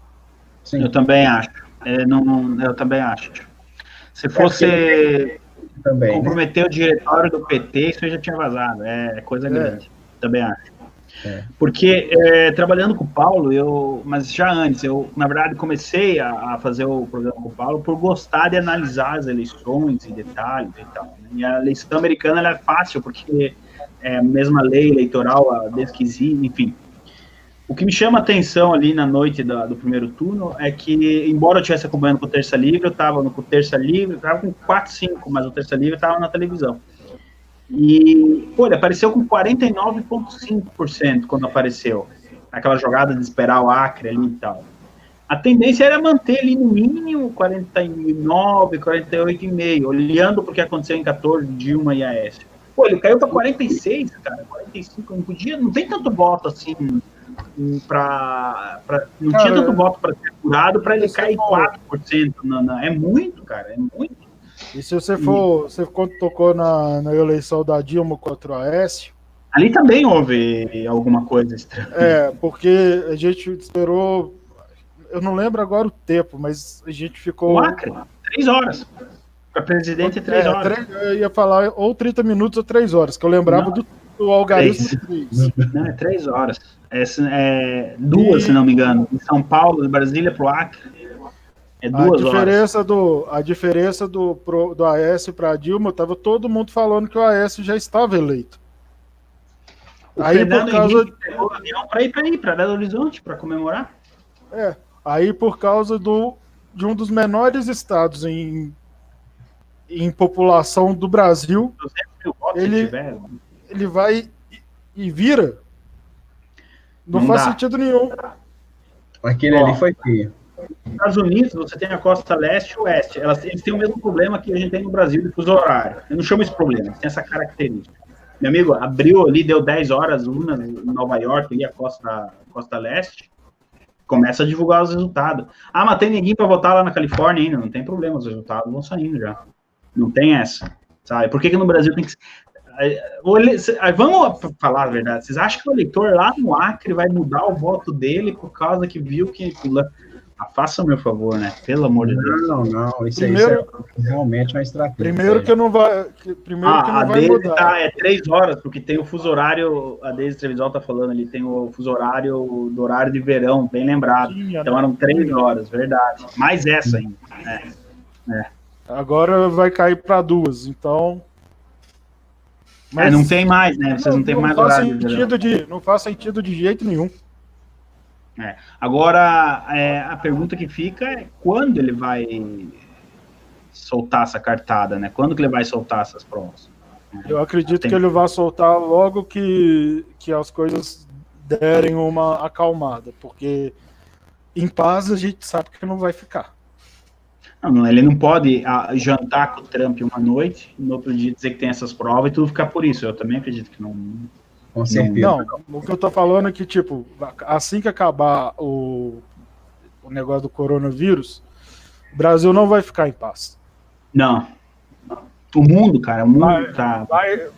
Sim. Eu também acho. Eu também acho. Se fosse comprometer o diretório do PT, isso já tinha vazado. É coisa grande. Também acho. Porque, trabalhando com o Paulo, mas já antes, eu, na verdade, comecei a fazer o programa com o Paulo por gostar de analisar as eleições em detalhes e tal. E a eleição americana ela é fácil, porque é a mesma lei eleitoral, desde que existe, enfim. O que me chama a atenção ali na noite do primeiro turno é que, embora eu estivesse acompanhando com o Terça Livre, eu estava com o Terça Livre, estava com 4, 5, mas o Terça Livre estava na televisão. E, ele apareceu com 49,5% quando apareceu. Aquela jogada de esperar o Acre ali e tal. A tendência era manter ali no mínimo 49, 48,5%, olhando para o que aconteceu em 14, Dilma e Aécio. Ele caiu para 46, cara, 45, não tem tanto voto assim... não tinha tanto voto para ser curado para ele cair 4%. É muito, cara, é muito. E se você quando tocou na eleição da Dilma contra o Aécio, ali também houve alguma coisa estranha. Porque a gente esperou, eu não lembro agora o tempo, mas a gente ficou... O Acre, 3 horas. Para presidente, 3 horas. Eu ia falar ou 30 minutos ou 3 horas, que eu lembrava do algarismo 3. Não, é 3 horas. 2, se não me engano. De São Paulo, de Brasília para o Acre. É 2 horas. A diferença do Aécio para a Dilma, estava todo mundo falando que o Aécio já estava eleito. Aí por causa pegou o avião para ir para Belo Horizonte para comemorar. Aí por causa de um dos menores estados em população do Brasil, 200 mil votos ele vai e vira. Não faz sentido nenhum. Aquele ali foi feio. Nos Estados Unidos, você tem a costa leste e oeste. Eles têm o mesmo problema que a gente tem no Brasil de fuso horário. Eu não chamo esse problema, tem essa característica. Meu amigo, abriu ali, deu 10 horas, uma em Nova York, ali a costa leste, começa a divulgar os resultados. Mas tem ninguém para votar lá na Califórnia ainda, não tem problema, os resultados vão saindo já. Não tem essa, sabe? Por que no Brasil tem que... Vamos falar a verdade, vocês acham que o eleitor lá no Acre vai mudar o voto dele por causa que viu que Faça o meu favor, né? Pelo amor de Deus. Não, isso Primeiro, é realmente uma estratégia. primeiro que não vai, primeiro que A não vai Deise mudar. é 3 horas, porque tem o fuso horário, a Deise Trevisol tá falando, ele tem o fuso horário do horário de verão, bem lembrado. Tinha, Então né? eram 3 horas, verdade. Mais essa ainda. Agora vai cair para 2, então. Mas não tem mais, né? Vocês não têm mais faz horário de verão. não faz sentido de jeito nenhum. Agora, a pergunta que fica é quando ele vai soltar essa cartada, né? Quando que ele vai soltar essas provas? Eu acredito que ele vai soltar logo que as coisas derem uma acalmada, porque em paz a gente sabe que não vai ficar. Não, ele não pode jantar com o Trump uma noite, no outro dia dizer que tem essas provas e tudo ficar por isso. Eu também acredito que não. Com certeza. Não, o que eu tô falando é que, tipo, assim que acabar o negócio do coronavírus, o Brasil não vai ficar em paz. Não. O mundo, cara, tá.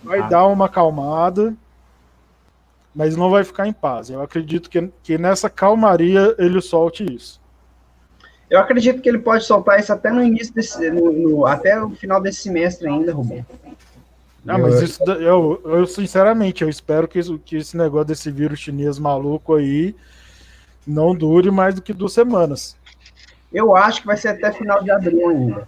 Vai dar uma acalmada, mas não vai ficar em paz. Eu acredito que nessa calmaria ele solte isso. Eu acredito que ele pode soltar isso até no início até o final desse semestre ainda, Rubem. Mas isso, eu sinceramente, eu espero que esse negócio desse vírus chinês maluco aí não dure mais do que 2 semanas. Eu acho que vai ser até final de abril ainda.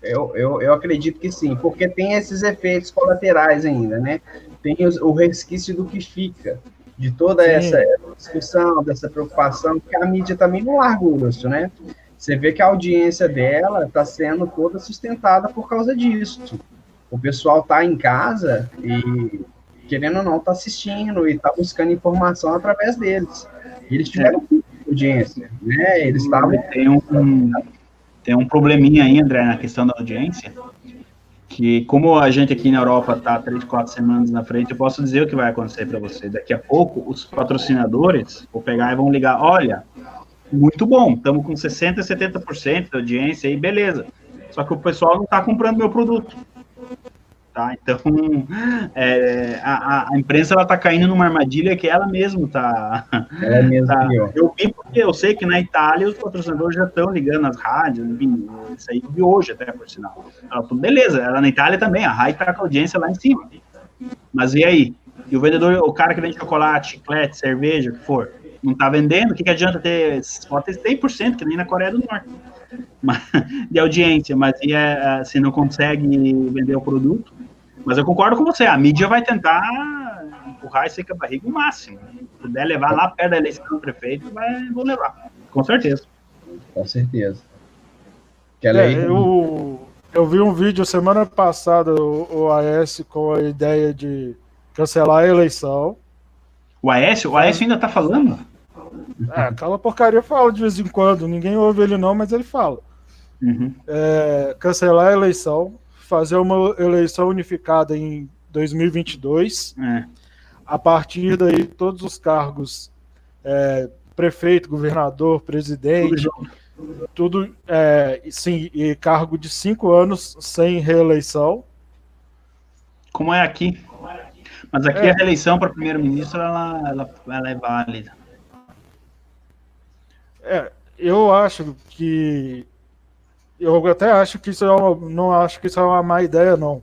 Eu acredito que sim, porque tem esses efeitos colaterais ainda, né? Tem o resquício do que fica, de toda essa discussão, dessa preocupação, que a mídia também não larga o osso, né? Você vê que a audiência dela está sendo toda sustentada por causa disso. O pessoal está em casa e, querendo ou não, está assistindo e está buscando informação através deles. E eles tiveram audiência, né? Eles estavam... Tem um probleminha aí, André, na questão da audiência, que como a gente aqui na Europa está 3, 4 semanas na frente, eu posso dizer o que vai acontecer para você. Daqui a pouco, os patrocinadores vão pegar e vão ligar, olha, muito bom, estamos com 60%, 70% da audiência aí, beleza. Só que o pessoal não está comprando meu produto. Tá? Então, a imprensa está caindo numa armadilha que ela mesma está... Eu vi porque eu sei que na Itália os patrocinadores já estão ligando as rádios, enfim, isso aí eu vi hoje até, por sinal. Beleza, ela na Itália também, a rádio está com a audiência lá em cima. Mas e aí? E o vendedor, o cara que vende chocolate, chiclete, cerveja, o que for, não está vendendo? O que adianta ter? Pode ter 100%, que nem na Coreia do Norte, de audiência, mas se não consegue vender o produto. Mas eu concordo com você, a mídia vai tentar empurrar isso aí com a barriga o máximo. Se puder levar lá perto da eleição do prefeito, vou levar, com certeza. Com certeza. Eu vi um vídeo semana passada, o Aécio com a ideia de cancelar a eleição. O Aécio ainda tá falando? Aquela porcaria fala de vez em quando, ninguém ouve ele não, mas ele fala. Uhum. Cancelar a eleição, fazer uma eleição unificada em 2022. A partir daí, todos os cargos, prefeito, governador, presidente, tudo, sim, e cargo de 5 anos sem reeleição. Como é aqui. Mas aqui a reeleição para primeiro-ministro, ela é válida. Eu acho que... Eu até acho que isso não acho que isso é uma má ideia, não.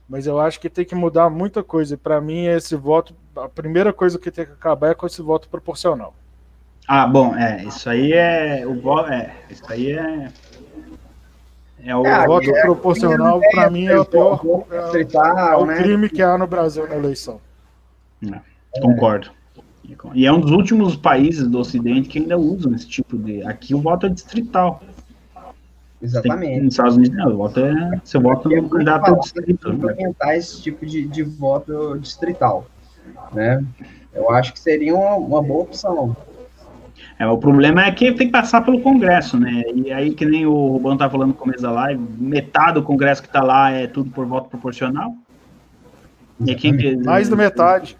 Mas eu acho que tem que mudar muita coisa. Para mim, esse voto, a primeira coisa que tem que acabar é com esse voto proporcional. Bom, isso aí é o voto, isso aí o voto proporcional, para mim, é o pior, é o crime que há no Brasil na eleição. Concordo. E é um dos últimos países do Ocidente que ainda usam esse tipo de... Aqui o voto é distrital. Exatamente. Nos Estados Unidos, você vota no candidato distrito. Implementar esse tipo de voto distrital, né? Eu acho que seria uma boa opção. O problema é que tem que passar pelo Congresso, né? E aí, que nem o Rubão tá falando no começo da live, metade do Congresso que tá lá é tudo por voto proporcional. Mais da metade.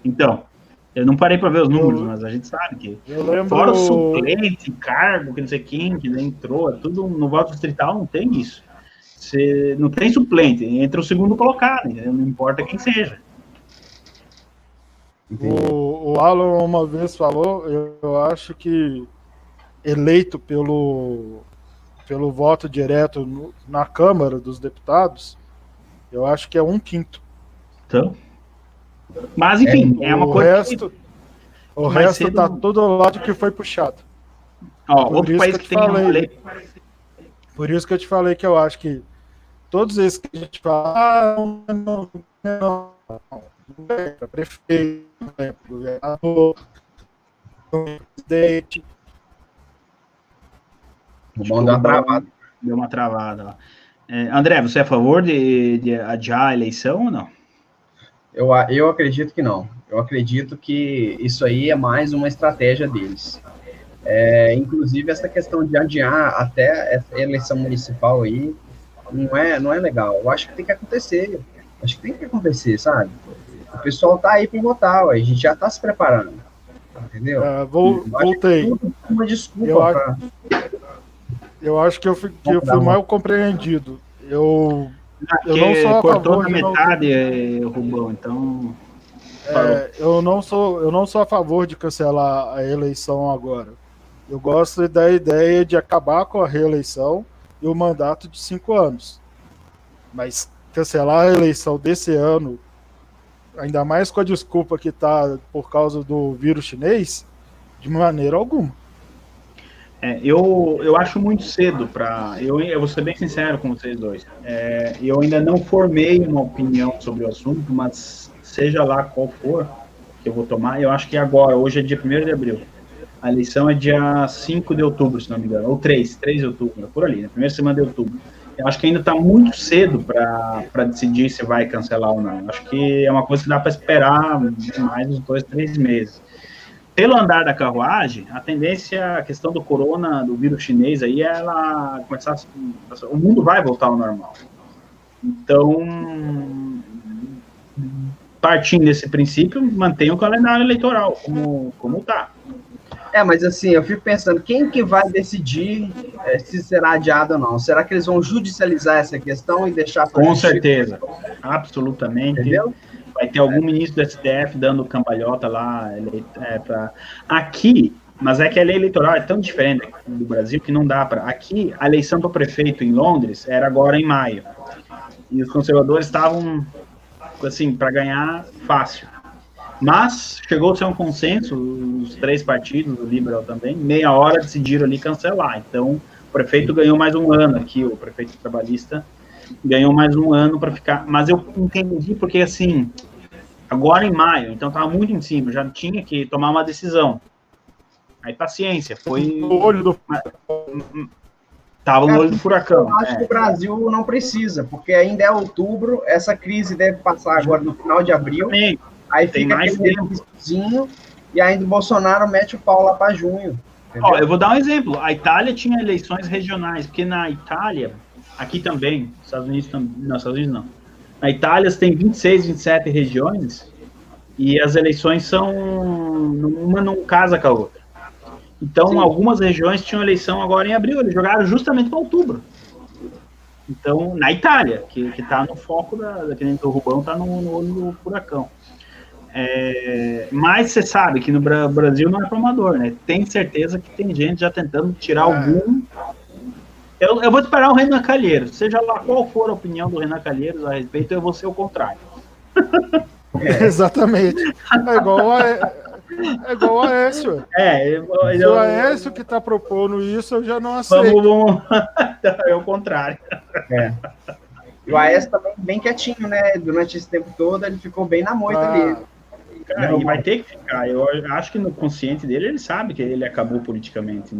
Então, eu não parei para ver os números, mas a gente sabe que fora o suplente, cargo, que não sei quem, que entrou, tudo no voto distrital não tem isso. Você não tem suplente, entra o segundo colocado, não importa quem seja. O Alan uma vez falou, eu acho que eleito pelo voto direto na Câmara dos Deputados, eu acho que é 1/5. Então, mas, enfim, é uma coisa o resto tá tudo ao lado que foi puxado. Ó, outro país que tem uma lei... Por isso que eu te falei que eu acho que todos esses que a gente fala, não é para prefeito, não é para governador, não é presidente. Deu uma travada lá. André, você é a favor de adiar a eleição ou não? Eu acredito que não. Eu acredito que isso aí é mais uma estratégia deles. Inclusive, essa questão de adiar até a eleição municipal aí não é legal. Eu acho que tem que acontecer. Acho que tem que acontecer, sabe? O pessoal tá aí para votar, a gente já tá se preparando. Entendeu? Voltei. Uma desculpa eu acho que eu fui mal compreendido. Eu não sou a cortou favor na metade, Rubão, então... eu não sou a favor de cancelar a eleição agora. Eu gosto da ideia de acabar com a reeleição e o mandato de 5 anos. Mas cancelar a eleição desse ano, ainda mais com a desculpa que está por causa do vírus chinês, de maneira alguma. Eu acho muito cedo para... Eu vou ser bem sincero com vocês dois. Eu ainda não formei uma opinião sobre o assunto, mas seja lá qual for que eu vou tomar, eu acho que agora, hoje é dia 1º de abril. A eleição é dia 5 de outubro, se não me engano, ou 3 de outubro, por ali, na primeira semana de outubro. Eu acho que ainda está muito cedo para decidir se vai cancelar ou não. Eu acho que é uma coisa que dá para esperar mais uns 2, 3 meses. Pelo andar da carruagem, a tendência, a questão do corona, do vírus chinês aí, ela começar o mundo vai voltar ao normal. Então, partindo desse princípio, mantenha o calendário eleitoral como está. Mas assim, eu fico pensando, quem que vai decidir se será adiado ou não? Será que eles vão judicializar essa questão e deixar... Com certeza, absolutamente. Entendeu? Vai ter algum ministro do STF dando cambalhota lá. Aqui, mas é que a lei eleitoral é tão diferente do Brasil que não dá para... Aqui, a eleição para prefeito em Londres era agora em maio. E os conservadores estavam, assim, para ganhar fácil. Mas chegou a ser um consenso, os 3 partidos, o Liberal também, meia hora decidiram ali cancelar. Então, o prefeito ganhou mais um ano aqui, o prefeito trabalhista ganhou mais um ano para ficar. Mas eu entendi porque, assim, agora em maio, então estava muito em cima, já tinha que tomar uma decisão. Aí, paciência, foi... No olho do... Tava no olho do furacão. Eu acho que o Brasil não precisa, porque ainda é outubro, essa crise deve passar agora no final de abril. Também. Aí fica aquele riscozinho, e ainda o Bolsonaro mete o pau lá para junho. Ó, eu vou dar um exemplo. A Itália tinha eleições regionais, porque na Itália, aqui também, nos Estados Unidos não. Na Itália tem 26, 27 regiões, e as eleições são... Uma não casa com a outra. Então, sim, algumas regiões tinham eleição agora em abril, eles jogaram justamente para outubro. Então, na Itália, que está no foco do Rubão, está no olho do furacão. Mas você sabe que no Brasil não é formador, né? Tem certeza que tem gente já tentando tirar algum... Eu vou esperar o Renan Calheiros, seja lá qual for a opinião do Renan Calheiros a respeito, eu vou ser o contrário. Exatamente. É igual a Aécio. Se o Aécio que está propondo isso, eu já não aceito. É o contrário. E o Aécio também bem quietinho, né? Durante esse tempo todo, ele ficou bem na moita ali. Cara, e vai ter que ficar. Eu acho que no consciente dele, ele sabe que ele acabou politicamente.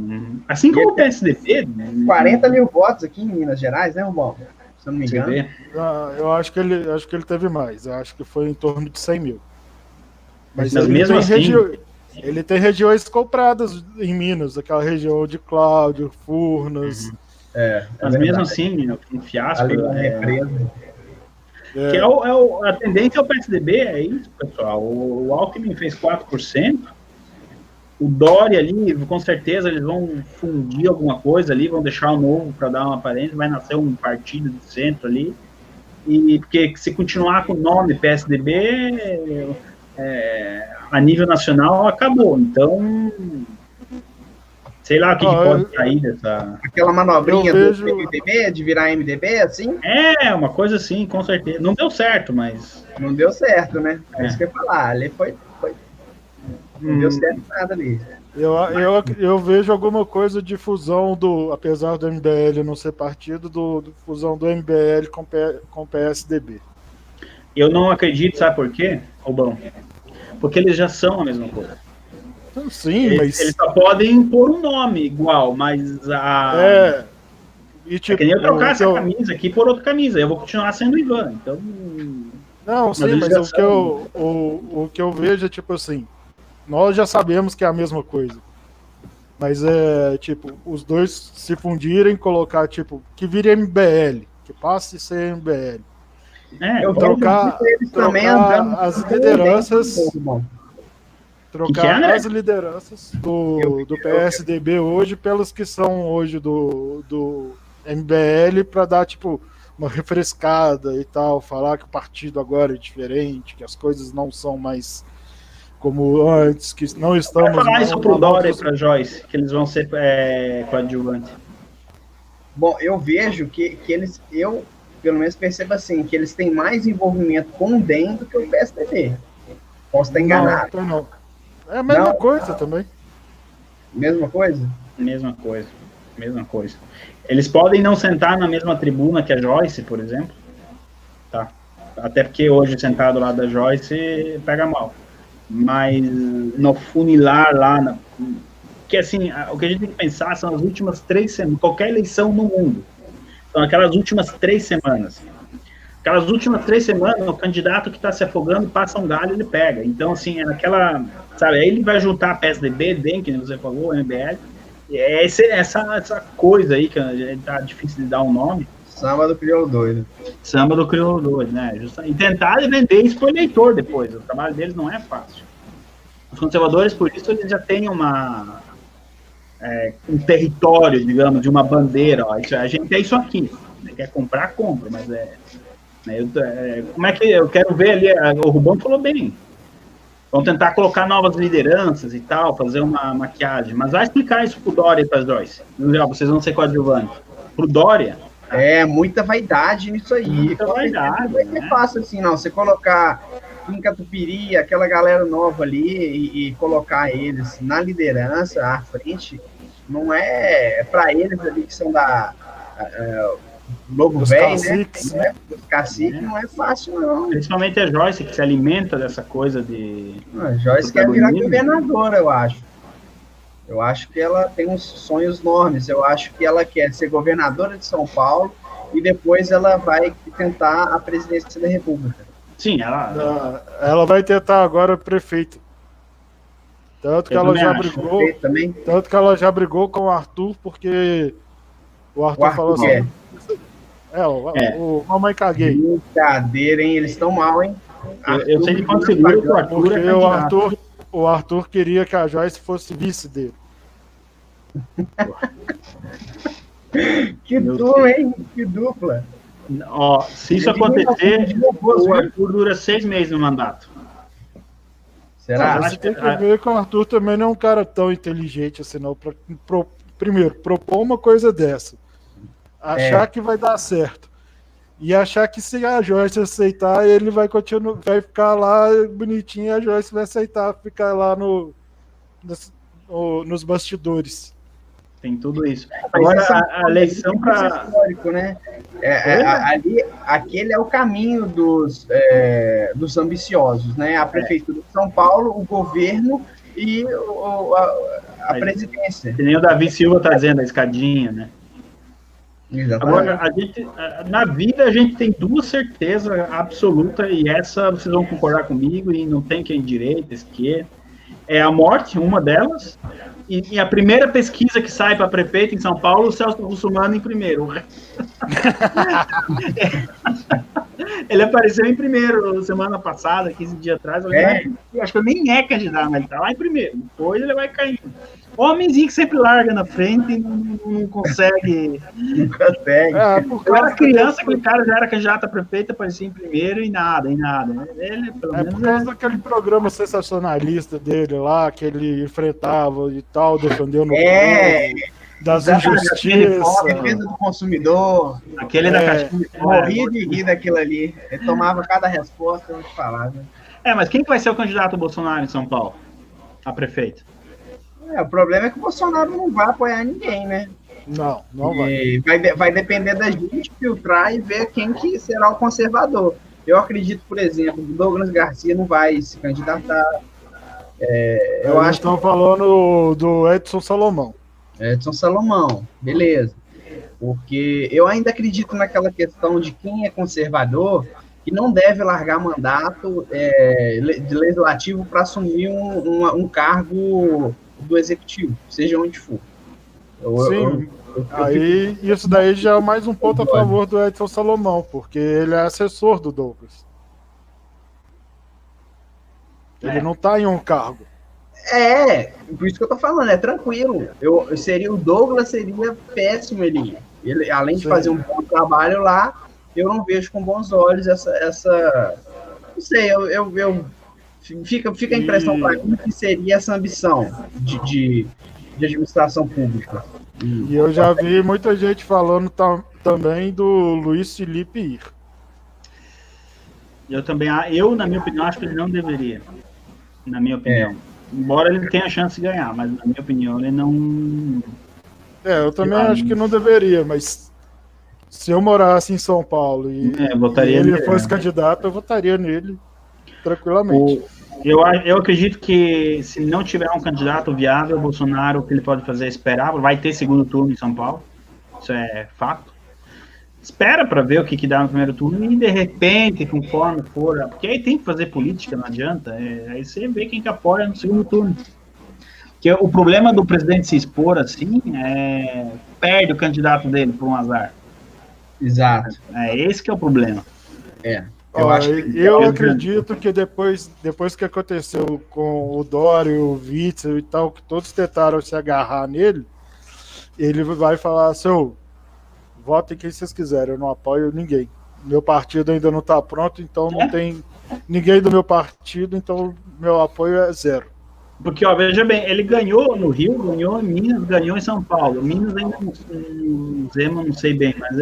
Assim como o PSDB. 40 mil votos aqui em Minas Gerais, né, Rubão? Se eu não me engano. Eu acho que ele teve mais. Eu acho que foi em torno de 100 mil. Mas mesmo assim... Ele tem regiões compradas em Minas, aquela região de Cláudio, Furnas. Mas mesmo assim, um fiasco. Ali na represa. Que a tendência ao PSDB é isso, pessoal. O Alckmin fez 4%. O Dória ali, com certeza, eles vão fundir alguma coisa ali, vão deixar o novo para dar uma aparência, vai nascer um partido de centro ali. E porque se continuar com o nome PSDB, a nível nacional acabou. Então, Sei lá o que pode sair dessa... Aquela manobrinha do MDB, de virar MDB, assim? É, uma coisa assim, com certeza. Não deu certo, mas... Não deu certo, né? É isso que eu ia falar. Ali foi... Não deu certo nada ali. Eu vejo alguma coisa de fusão apesar do MBL não ser partido, do fusão do MBL com o PSDB. Eu não acredito, sabe por quê, Rubão? Porque eles já são a mesma coisa. Sim, mas... Eles só podem pôr um nome igual, mas E, tipo, é que nem eu trocar essa camisa aqui por outra camisa. Eu vou continuar sendo o Ivan, então... Não, sim, mas o que eu vejo é, tipo assim, nós já sabemos que é a mesma coisa. Mas tipo, os dois se fundirem, colocar, tipo, que vire MBL, que passe a ser MBL. Eu trocar as lideranças... Trocar as lideranças do PSDB hoje pelos que são hoje do MBL para dar, tipo, uma refrescada e tal, falar que o partido agora é diferente, que as coisas não são mais como antes, que não estamos... Vai falar isso pro Dória e pra Joyce, que eles vão ser coadjuvantes. Bom, eu vejo que eles, eu pelo menos percebo assim, que eles têm mais envolvimento com o DEM do que o PSDB. Posso estar enganado. Não. É a mesma coisa também. Mesma coisa? Mesma coisa. Eles podem não sentar na mesma tribuna que a Joyce, por exemplo. Tá. Até porque hoje, sentado do lado da Joyce, pega mal. Mas no funilar lá... Que assim, o que a gente tem que pensar são as últimas 3 semanas. Qualquer eleição no mundo. São aquelas últimas 3 semanas. Aquelas últimas 3 semanas, o candidato que está se afogando passa um galho e ele pega. Então, assim, é aquela... Sabe, aí ele vai juntar a PSDB, DEM, que você falou, MBL. É essa coisa aí, que tá difícil de dar um nome. Samba do crioulo doido. Samba do crioulo doido, né? E tentar vender isso pro eleitor depois. O trabalho deles não é fácil. Os conservadores, por isso, eles já têm um território, digamos, de uma bandeira. Ó, a gente é isso aqui. Quer comprar, compra, mas como é que eu quero ver ali? O Rubão falou bem. Vão tentar colocar novas lideranças e tal, fazer uma maquiagem. Mas vai explicar isso pro Dória e para Joyce. Vocês vão ser coadjuvantes. Pro Dória. Muita vaidade nisso aí. Muita vaidade. Não vai ser fácil assim, não. Você colocar em Catupiry, aquela galera nova ali, e colocar eles na liderança, à frente, não é para eles ali que são da Novo Velho, né? Os caciques, não é fácil, não. Principalmente a Joyce, que se alimenta dessa coisa de... A Joyce quer virar governadora, eu acho. Eu acho que ela tem uns sonhos enormes. Eu acho que ela quer ser governadora de São Paulo e depois ela vai tentar a presidência da República. Sim, ela vai tentar agora prefeito. Tanto que ela já brigou com o Arthur, porque o Arthur falou assim... o Mamãe Caguei. Brincadeira, hein? Eles estão mal, hein? Eu sei de quanto segura que o Arthur porque o Arthur queria que a Joyce fosse vice dele. Que dupla, hein? Que dupla. Ó, se isso acontecer, o Arthur dura 6 meses no mandato. Será? Você tem que ver que o Arthur também não é um cara tão inteligente assim, não. Primeiro, propor uma coisa dessa. Achar que vai dar certo. E achar que se a Joyce aceitar, ele vai ficar lá bonitinho e a Joyce vai aceitar ficar lá nos bastidores. Tem tudo isso. Agora, a eleição para... histórico, né? Aquele é o caminho dos ambiciosos, né? A Prefeitura de São Paulo, o governo e a presidência. Que nem o Davi Silva está dizendo, a escadinha, né? Exatamente. Agora, na vida a gente tem 2 certezas absolutas, e essa vocês vão concordar comigo, e não tem quem direita, esquerda. É a morte, uma delas, e a primeira pesquisa que sai para prefeito em São Paulo, o Celso Russomano em primeiro. Ele apareceu em primeiro semana passada, 15 dias atrás. Eu acho que ele nem é candidato, mas ele está lá em primeiro. Depois ele vai caindo. Homenzinho que sempre larga na frente e não consegue. Não consegue. Eu era criança, aquele cara já era candidato a prefeito, aparecia em primeiro e nada. Ele, pelo menos, por causa daquele programa sensacionalista dele lá, que ele enfrentava e tal, defendeu no povo, das injustiças. Defesa do consumidor. Aquele da caixinha. Morria de rir daquilo ali. Ele tomava cada resposta, eu te falava. Mas quem que vai ser o candidato do Bolsonaro em São Paulo? A prefeito? O problema é que o Bolsonaro não vai apoiar ninguém, né? Não vai. E vai depender da gente filtrar e ver quem que será o conservador. Eu acredito, por exemplo, que o Douglas Garcia não vai se candidatar. Eu acho que estão falando do Edson Salomão. Edson Salomão, beleza. Porque eu ainda acredito naquela questão de quem é conservador e não deve largar mandato de legislativo para assumir um cargo do executivo, seja onde for. Sim, isso daí já é mais um ponto a favor do Edson Salomão, porque ele é assessor do Douglas. Ele não está em um cargo. Por isso que eu tô falando, é tranquilo. O Douglas seria péssimo ele, além de fazer um bom trabalho lá, eu não vejo com bons olhos essa não sei, fica a impressão para mim que seria essa ambição de administração pública. E eu já vi muita gente falando também do Luiz Felipe ir. Eu, na minha opinião, acho que ele não deveria. Na minha opinião. Embora ele tenha chance de ganhar, mas na minha opinião ele não... eu também acho que não deveria, mas se eu morasse em São Paulo e ele fosse candidato, eu votaria nele tranquilamente. Eu acredito que se não tiver um candidato viável, o Bolsonaro, o que ele pode fazer é esperar, vai ter segundo turno em São Paulo, isso é fato. Espera para ver o que dá no primeiro turno e, de repente, conforme for... Porque aí tem que fazer política, não adianta. Aí você vê quem que apoia no segundo turno. Porque o problema do presidente se expor assim perde o candidato dele por um azar. Exato. Esse que é o problema. Eu acredito que depois que aconteceu com o Dória, o Witzel e tal, que todos tentaram se agarrar nele, ele vai falar assim... Votem quem vocês quiserem, eu não apoio ninguém. Meu partido ainda não está pronto, então não tem ninguém do meu partido, então meu apoio é zero. Porque, veja bem, ele ganhou no Rio, ganhou em Minas, ganhou em São Paulo. Minas ainda não Zema, não sei bem, mas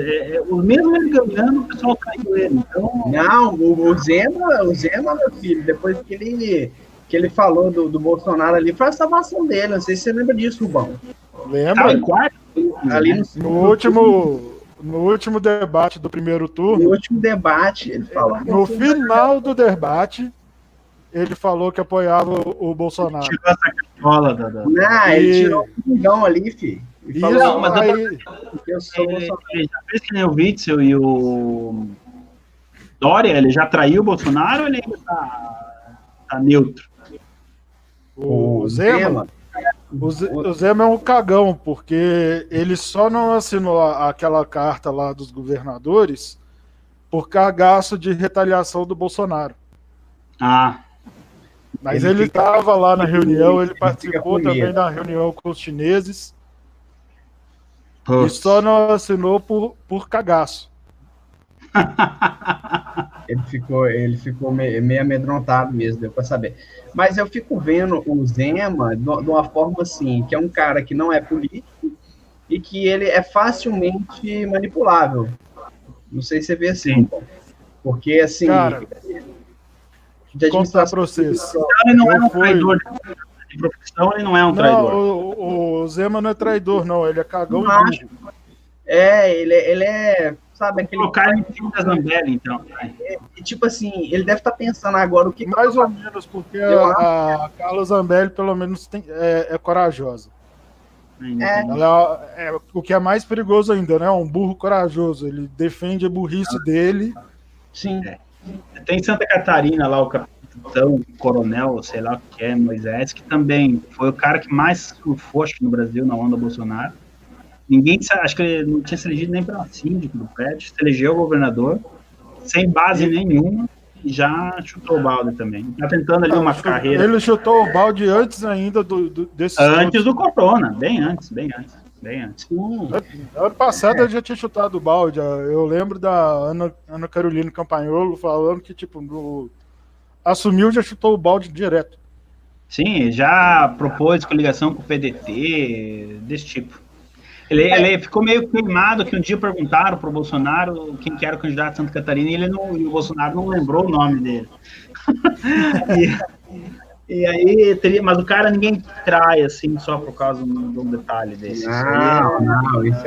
o mesmo ele ganhando, o pessoal caiu ele. Então... Não, o Zema, meu filho, depois que ele falou do Bolsonaro ali, foi a salvação dele. Não sei se você lembra disso, Rubão. Lembra? Em quarto? Ali no último debate do primeiro turno. No último debate, ele falou. No final do debate, ele falou que apoiava o Bolsonaro. Tirou essa cachola, ele tirou um pingão ali, filho. Não, mas eu sou Bolsonaro. Ele já fez que nem o Witzel e o Dória, ele já traiu o Bolsonaro ou ele ainda tá neutro? O Zema? O Zema é um cagão, porque ele só não assinou aquela carta lá dos governadores por cagaço de retaliação do Bolsonaro. Mas ele estava lá na reunião, ele participou também da reunião com os chineses. E só não assinou por cagaço. Ele ficou meio amedrontado mesmo, deu para saber. Mas eu fico vendo o Zema de uma forma assim, que é um cara que não é político e que ele é facilmente manipulável. Não sei se você vê assim. Porque, assim... Cara, de administração... Ele não é um traidor. De profissão, ele não é um traidor. O Zema não é traidor, não. Ele é cagão e burro. Ele é... Sabe, aquele... Colocar ele em cima da Zambelli, então. Tipo assim, ele deve estar pensando agora o que... Mais ou menos, porque a Carla Zambelli, pelo menos, é corajosa. Ela o que é mais perigoso ainda, né? Um burro corajoso. Ele defende a burrice dele. Sim. Tem em Santa Catarina lá o capitão, coronel, sei lá o que é, Moisés, que também foi o cara que mais surfou, acho que no Brasil, na onda Bolsonaro. Ninguém, acho que ele não tinha se elegido nem para síndico do prédio, se elegeu governador, sem base nenhuma, e já chutou o balde também. Tá tentando ali uma carreira. Ele chutou o balde antes ainda desse. Antes do Corona, bem antes. Ano passado ele já tinha chutado o balde. Eu lembro da Ana Carolina Campagnolo falando que, tipo, assumiu e já chutou o balde direto. Sim, já propôs coligação com o PDT, desse tipo. Ele ficou meio queimado que um dia perguntaram para o Bolsonaro quem que era o candidato de Santa Catarina e o Bolsonaro não lembrou o nome dele. e aí teria, mas o cara ninguém trai assim só por causa de um detalhe desse. Não, isso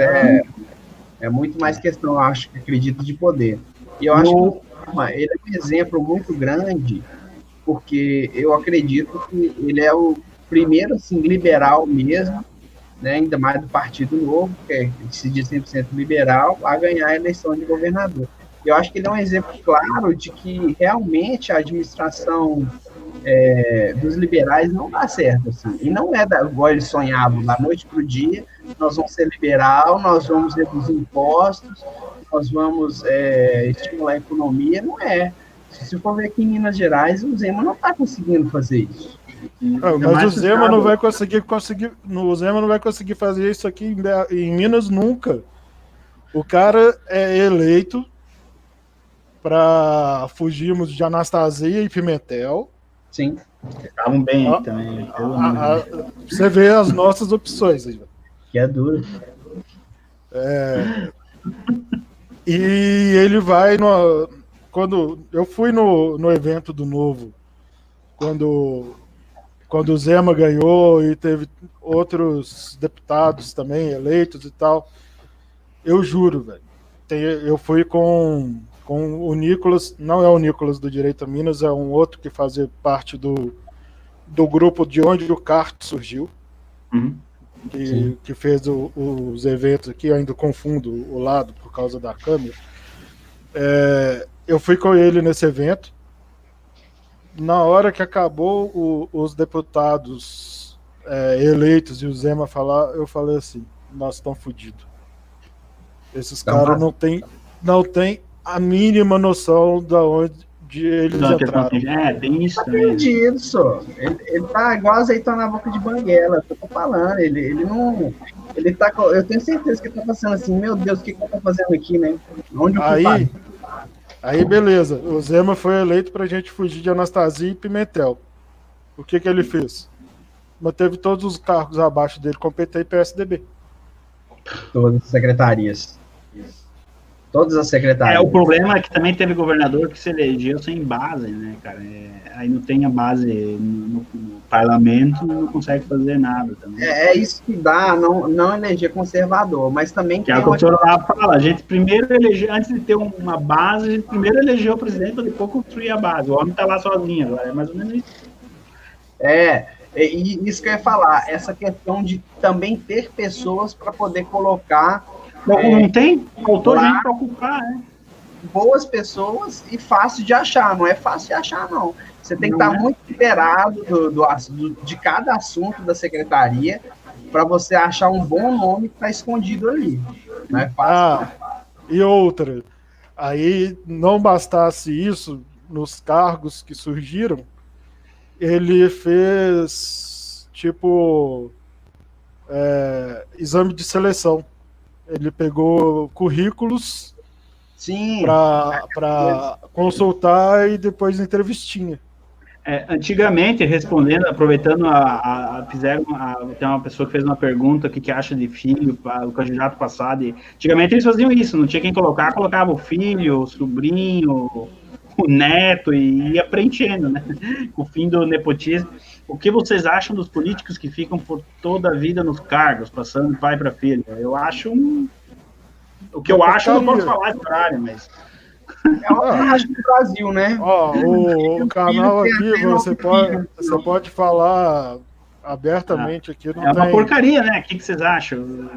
é muito mais questão, eu acho, que acredito, de poder. E eu acho que ele é um exemplo muito grande, porque eu acredito que ele é o primeiro assim, liberal mesmo, né, ainda mais do Partido Novo, que se diz 100% liberal, a ganhar a eleição de governador. Eu acho que ele é um exemplo claro de que realmente a administração dos liberais não dá certo. Assim. E não é igual eles sonhavam, da noite para o dia, nós vamos ser liberal, nós vamos reduzir impostos, nós vamos estimular a economia. Não é. Se for ver aqui em Minas Gerais, o Zema não está conseguindo fazer isso. Mas o Zema não vai conseguir. O Zema não vai conseguir fazer isso aqui em Minas nunca. O cara é eleito para fugirmos de Anastasia e Pimentel. Sim. Estavam bem aí também. Você vê as nossas opções aí. Que é duro. E ele vai quando eu fui no evento do Novo, quando o Zema ganhou e teve outros deputados também eleitos e tal, eu juro, velho. Eu fui com o Nicolas, não é o Nicolas do Direito a Minas, é um outro que fazia parte do grupo de onde o CART surgiu, que fez os eventos aqui, eu ainda confundo o lado por causa da câmera. Eu fui com ele nesse evento. Na hora que acabou os deputados eleitos e o Zema falar, eu falei assim, nós estamos fodidos. Esses caras não tem a mínima noção de onde eles entraram. Tem isso também. Entendi, só. Ele tá igual azeitona na boca de banguela, eu tô falando. Ele não. Ele tá. Eu tenho certeza que ele tá pensando assim, meu Deus, o que eu tô fazendo aqui, né? Onde eu fui? Aí, beleza. O Zema foi eleito pra gente fugir de Anastasia e Pimentel. O que ele fez? Manteve todos os cargos abaixo dele com PT e PSDB. Todas as secretarias. Todas as secretarias. O problema é que também teve governador que se elegeu sem base, né, cara? Aí não tem a base no parlamento, não consegue fazer nada também. É isso que dá, não eleger conservador, mas também... Que é o que o senhor lá fala, a gente primeiro elegeu, antes de ter uma base, a gente primeiro elegeu o presidente para depois construir a base. O homem tá lá sozinho agora, é mais ou menos isso. E isso que eu ia falar, essa questão de também ter pessoas para poder colocar... Não tem? Faltou gente para ocupar, né? Boas pessoas e fácil de achar, não é fácil de achar, não. Você tem que estar muito inteirado de cada assunto da secretaria para você achar um bom nome que está escondido ali. Não é fácil. E outra, aí não bastasse isso, nos cargos que surgiram, ele fez, tipo, exame de seleção. Ele pegou currículos para consultar e depois entrevistinha. Antigamente, aproveitando, tem uma pessoa que fez uma pergunta, o que acha de filho para o candidato passado. Antigamente eles faziam isso, não tinha quem colocava o filho, o sobrinho, o neto e ia preenchendo, né? O fim do nepotismo. O que vocês acham dos políticos que ficam por toda a vida nos cargos, passando de pai para filho? Eu acho o que eu acho, eu não posso falar de horário, mas... Eu acho que o Brasil, né? O canal aqui, você pode falar abertamente aqui. Não uma porcaria, né? O que vocês acham?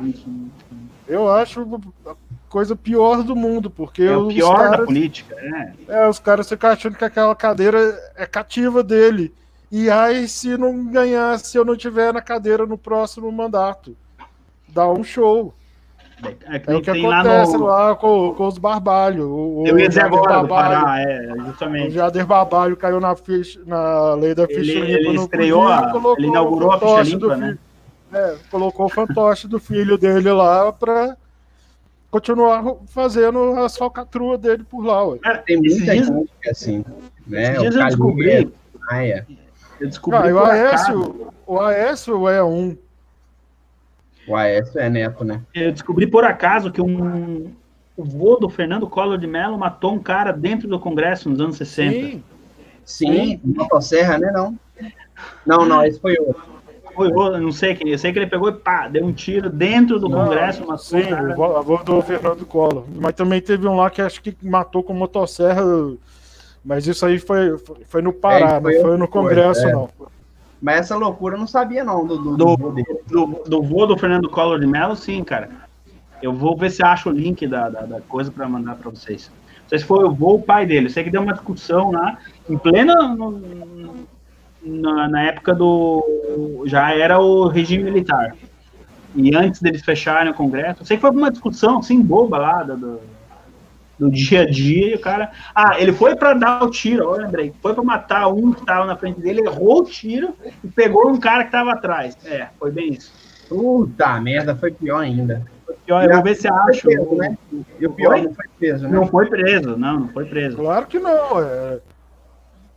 Eu acho a coisa pior do mundo, porque o pior da política, né? Os caras ficam achando que aquela cadeira é cativa dele. E aí, se não ganhar, se eu não tiver na cadeira no próximo mandato, dá um show. É o que acontece lá com os barbalhos. Eu ia dizer agora, do Pará, justamente. O Jader Barbalho caiu na lei da ficha limpa. Ele estreou, ele inaugurou a ficha limpa, né? Colocou o fantoche do filho dele lá para continuar fazendo a falcatrua dele por lá. Ué. Tem muita gente assim, né? Esses dias eu descobri. Eu descobri o Aécio é um. O Aécio é neto, né? Eu descobri por acaso que o vô do Fernando Collor de Mello matou um cara dentro do Congresso nos anos 60. Sim. Motosserra, né? Não, esse foi outro. Não sei quem. Eu sei que ele pegou e deu um tiro dentro do Congresso. Sim, o avô do Fernando Collor. Mas também teve um lá que acho que matou com motosserra. Mas isso aí foi no Pará, não foi no Congresso, não. Mas essa loucura eu não sabia, não, do vô do Fernando Collor de Mello, sim, cara. Eu vou ver se acho o link da coisa para mandar para vocês. Não sei se foi o vô ou o pai dele. Eu sei que deu uma discussão lá, em plena... Na época já era o regime militar. E antes deles fecharem o Congresso, eu sei que foi uma discussão assim, boba lá, do dia a dia, e o cara... ele foi para dar o tiro, eu lembrei. Foi para matar um que estava na frente dele, errou o tiro e pegou um cara que estava atrás. Foi bem isso. Puta merda, foi pior ainda. Foi pior, eu vou ver se acho. Preso, né? E o pior não foi preso, né? Não foi preso. Claro que não,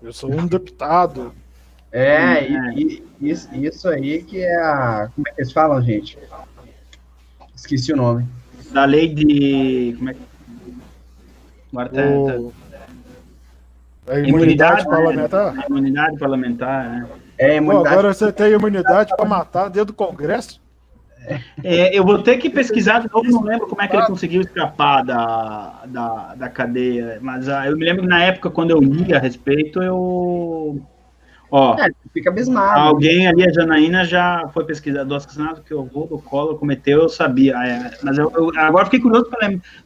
eu sou um deputado. Isso aí que é a... Como é que eles falam, gente? Esqueci o nome. Da lei de... Como é que... Imunidade parlamentar? Imunidade parlamentar, né? Agora você tem imunidade para matar dentro do Congresso? Eu vou ter que pesquisar de novo, não lembro como é que ele conseguiu escapar da cadeia, mas eu me lembro que na época, quando eu li a respeito, fica abismado. Alguém ali, a Janaína, já foi pesquisar do assassinato que o vô do Collor cometeu, eu sabia. Mas eu agora fiquei curioso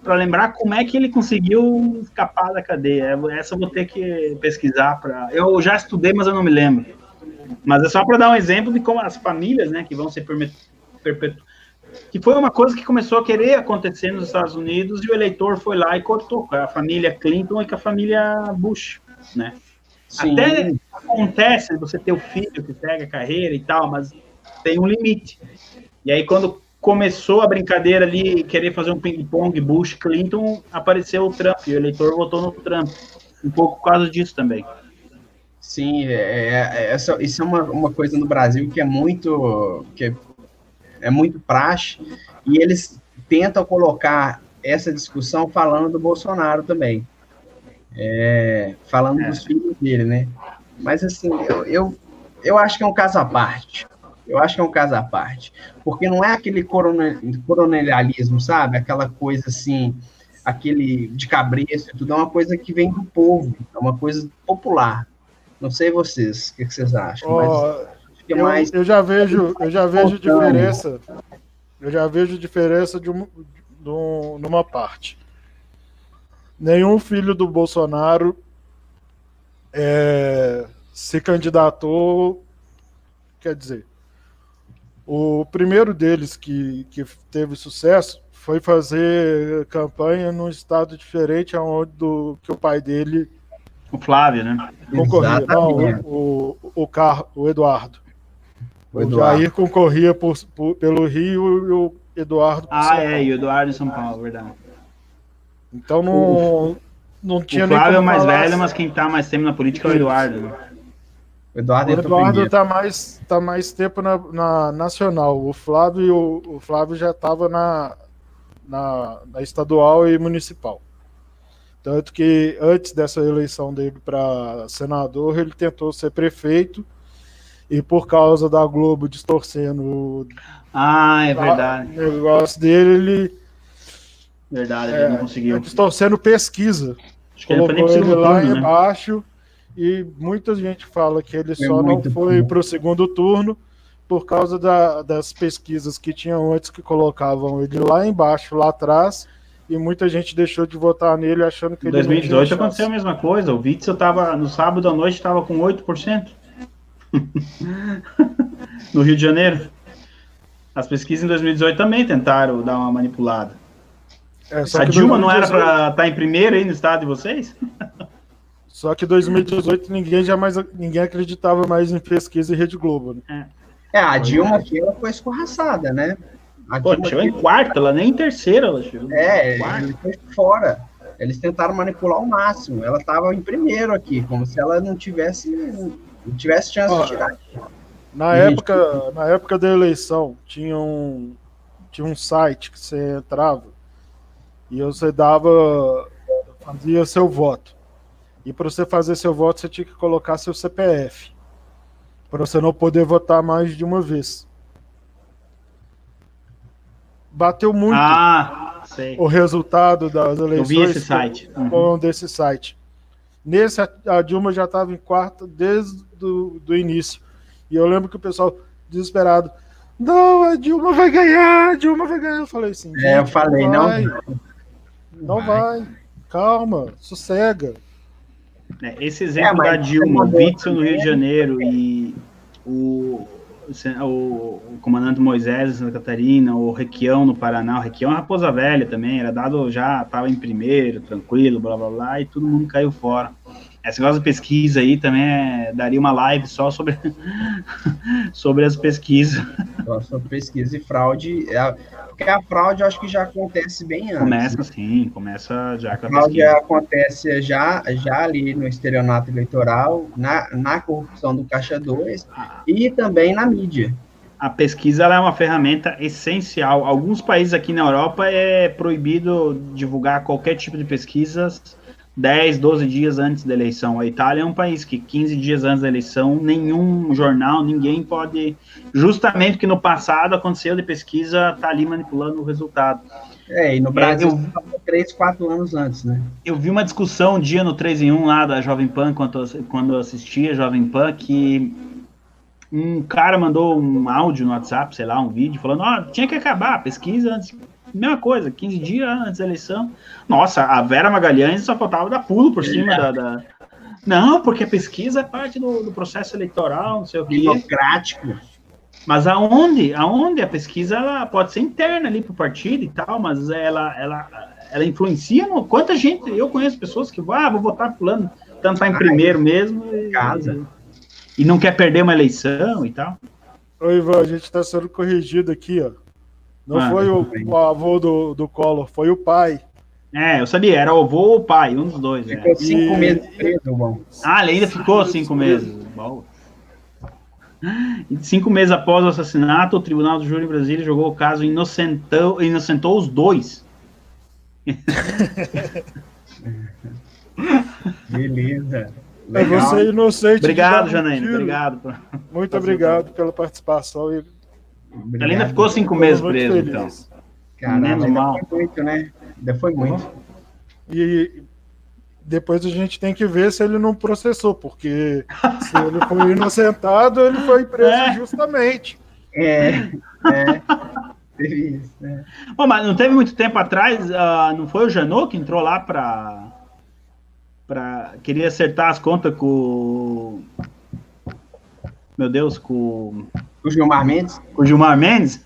para lembrar como é que ele conseguiu escapar da cadeia. Essa eu vou ter que pesquisar. Eu já estudei, mas eu não me lembro. Mas é só para dar um exemplo de como as famílias, né, que vão ser que foi uma coisa que começou a querer acontecer nos Estados Unidos e o eleitor foi lá e cortou com a família Clinton e com a família Bush, né? Sim. Até acontece você ter o filho que pega a carreira e tal, mas tem um limite. E aí, quando começou a brincadeira ali, querer fazer um ping-pong Bush-Clinton, apareceu o Trump, e o eleitor votou no Trump. Um pouco por causa disso também. Sim, isso é uma coisa no Brasil que é muito praxe, e eles tentam colocar essa discussão falando do Bolsonaro também. Falando dos filhos dele, né? Mas, assim, eu acho que é um caso à parte. Porque não é aquele coronelialismo, sabe? Aquela coisa, assim, aquele de cabresto e tudo, é uma coisa que vem do povo, é uma coisa popular. Não sei vocês, o que vocês acham? Eu já vejo diferença. Eu já vejo diferença numa parte. Nenhum filho do Bolsonaro se candidatou. Quer dizer, o primeiro deles que teve sucesso foi fazer campanha num estado diferente que o pai dele... O Flávio, né? Concorria. Não, o Eduardo. O Jair concorria pelo Rio e o Eduardo por São Paulo. E o Eduardo em São Paulo, verdade. Então não tinha nem. O Flávio é o mais velho, mas quem tá mais tempo na política é o Eduardo. Né? O Eduardo tá mais tempo na nacional. O Flávio já estava na estadual e municipal. Tanto que antes dessa eleição dele para senador, ele tentou ser prefeito e por causa da Globo distorcendo verdade. O negócio dele, Verdade, ele não conseguiu. Distorcendo pesquisa. Acho que colocou ele lá embaixo e muita gente fala que ele só não foi para o segundo turno por causa das pesquisas que tinham antes que colocavam ele lá embaixo, lá atrás, e muita gente deixou de votar nele achando que ele... Em 2018 aconteceu a mesma coisa. O Witzel estava, no sábado à noite, estava com 8%. No Rio de Janeiro. As pesquisas em 2018 também tentaram dar uma manipulada. Só A que Dilma não era 2018 para estar em primeiro aí no estado de vocês? Só que em 2018 ninguém acreditava mais em pesquisa e Rede Globo, né? A Dilma aqui, ela foi escorraçada, né? Pô, ela chegou em quarto, ela nem em terceira, ela chegou. Ele foi fora. Eles tentaram manipular ao máximo. Ela estava em primeiro aqui, como se ela não tivesse chance de tirar. Na época da eleição, tinha um site que você entrava e você fazia seu voto. E para você fazer seu voto, você tinha que colocar seu CPF, para você não poder votar mais de uma vez. Bateu muito o resultado das eleições. Eu vi esse site. Desse site. Nesse, a Dilma já estava em quarto desde o início. E eu lembro que o pessoal desesperado, não, a Dilma vai ganhar, a Dilma vai ganhar. Eu falei assim, eu falei, não vai, calma, sossega. Esse exemplo da Dilma, o Witzel no Rio de Janeiro e o comandante Moisés em Santa Catarina, o Requião no Paraná, o Requião é Raposa Velha também, era dado já, estava em primeiro, tranquilo, blá blá blá, e todo mundo caiu fora. Esse negócio de pesquisa aí também daria uma live só sobre as pesquisas. Só sobre pesquisa e fraude, porque a fraude eu acho que já acontece bem antes. Começa já com a fraude pesquisa. Acontece já ali no estelionato eleitoral, na corrupção do Caixa 2 e também na mídia. A pesquisa ela é uma ferramenta essencial. Alguns países aqui na Europa é proibido divulgar qualquer tipo de pesquisas 10, 12 dias antes da eleição. A Itália é um país que 15 dias antes da eleição, nenhum jornal, ninguém pode... Justamente porque no passado aconteceu de pesquisa, tá ali manipulando o resultado. E no Brasil, 3, 4 anos antes, né? Eu vi uma discussão um dia no 3 em 1 lá da Jovem Pan, quando eu assistia a Jovem Pan, que um cara mandou um áudio no WhatsApp, sei lá, um vídeo, falando, tinha que acabar a pesquisa antes... Mesma coisa, 15 dias antes da eleição. Nossa, a Vera Magalhães só faltava dar pulo por cima da... Não, porque a pesquisa é parte do processo eleitoral, não sei o quê. Democrático. Mas aonde a pesquisa ela pode ser interna ali pro partido e tal, mas ela influencia no... Quanta gente... Eu conheço pessoas que vou votar fulano, tanto tá em primeiro mesmo. E não quer perder uma eleição e tal. Ô, Ivan, a gente está sendo corrigido aqui, ó. Não foi o avô do Collor, foi o pai. Eu sabia, era o avô ou o pai, um dos dois. Ficou 5 meses preso, bom. Ele ainda ficou 5 meses. Bom. E 5 meses após o assassinato, o Tribunal do Júri em Brasília jogou o caso e inocentou os dois. Beleza. Legal. Você é inocente. Obrigado, Janaína. Obrigado. Muito obrigado pela participação. Ela ainda ficou 5 meses preso, então. Caramba, ainda foi muito, né? Ainda foi muito. E depois a gente tem que ver se ele não processou, porque se ele foi inocentado, ele foi preso justamente. Teve isso, né? Bom, mas não teve muito tempo atrás, não foi o Janot que entrou lá queria acertar as contas com... Meu Deus, com o Gilmar Mendes? Com o Gilmar Mendes?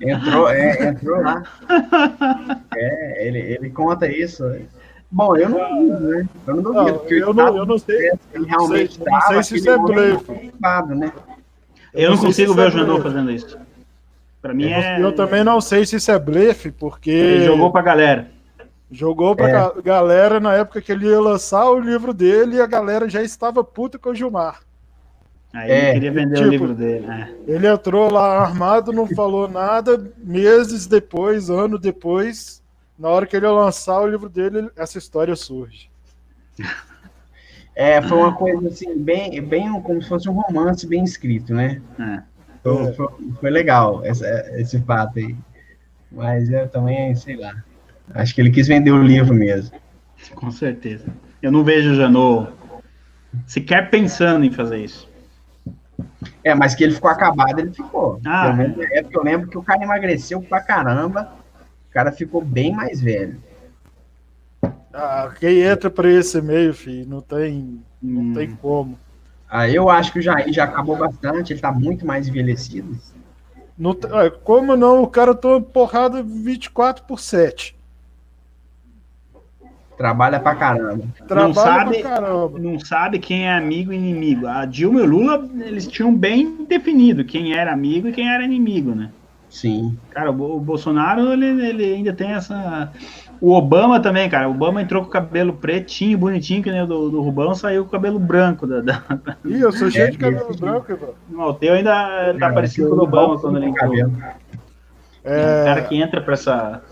Entrou lá. Ele conta isso. Bom, eu não duvido, né? Eu não duvido. Eu não sei. Não sei se isso é blefe. Né? Eu não consigo ver o Janot fazendo isso. Pra mim Eu também não sei se isso é blefe, porque... Ele jogou pra galera. Jogou pra galera na época que ele ia lançar o livro dele e a galera já estava puta com o Gilmar. Aí ele queria vender o livro dele. Ele entrou lá armado, não falou nada, meses depois, ano depois, na hora que ele ia lançar o livro dele, essa história surge. Foi uma coisa assim, bem como se fosse um romance bem escrito, né? Foi legal esse fato aí. Mas eu também, sei lá, acho que ele quis vender o livro mesmo. Com certeza. Eu não vejo o Janot sequer pensando em fazer isso. Mas que ele ficou acabado, ele ficou. Pelo menos na época eu lembro que o cara emagreceu pra caramba, o cara ficou bem mais velho. Quem entra pra esse meio, filho, não tem como. Eu acho que o Jair já acabou bastante, ele tá muito mais envelhecido. Como não? O cara toma porrada 24/7. Trabalha pra caramba. Não sabe quem é amigo e inimigo. A Dilma e o Lula, eles tinham bem definido quem era amigo e quem era inimigo, né? Sim. Cara, o Bolsonaro, ele ainda tem essa... O Obama também, cara. O Obama entrou com o cabelo pretinho, bonitinho, que nem o do Rubão, saiu com o cabelo branco. Ih, eu sou cheio de cabelo branco, Ivan. Não, o teu ainda tá parecido com o do Obama quando ele entrou. O cara que entra pra essa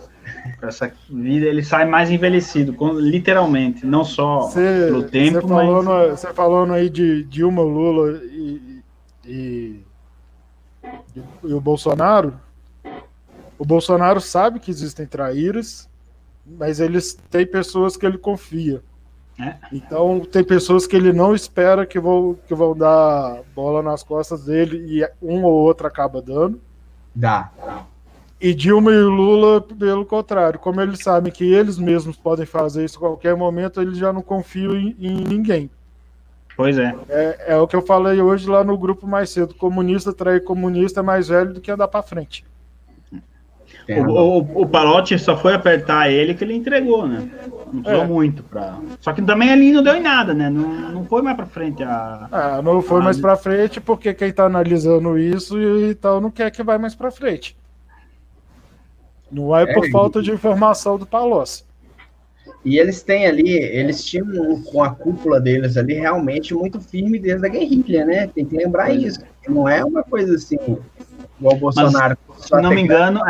vida, ele sai mais envelhecido, literalmente, não só pelo tempo, Você falando aí de Dilma, Lula e o Bolsonaro sabe que existem traíras, mas eles têm pessoas que ele confia. Então tem pessoas que ele não espera que vão dar bola nas costas dele e um ou outro acaba dando. Dá. E Dilma e Lula, pelo contrário, como eles sabem que eles mesmos podem fazer isso a qualquer momento, eles já não confiam em ninguém. Pois é. É o que eu falei hoje lá no grupo mais cedo. Comunista trair comunista é mais velho do que andar pra frente. O Palocci só foi apertar ele que ele entregou, né? Não precisou muito pra... Só que também ali não deu em nada, né? Não foi mais pra frente não foi mais pra frente porque quem tá analisando isso e tal não quer que vá mais pra frente. Não é por falta de informação do Palocci. E eles tinham com a cúpula deles ali realmente muito firme desde a guerrilha, né? Tem que lembrar isso. Não é uma coisa assim, igual o Bolsonaro. Mas, se não me engano,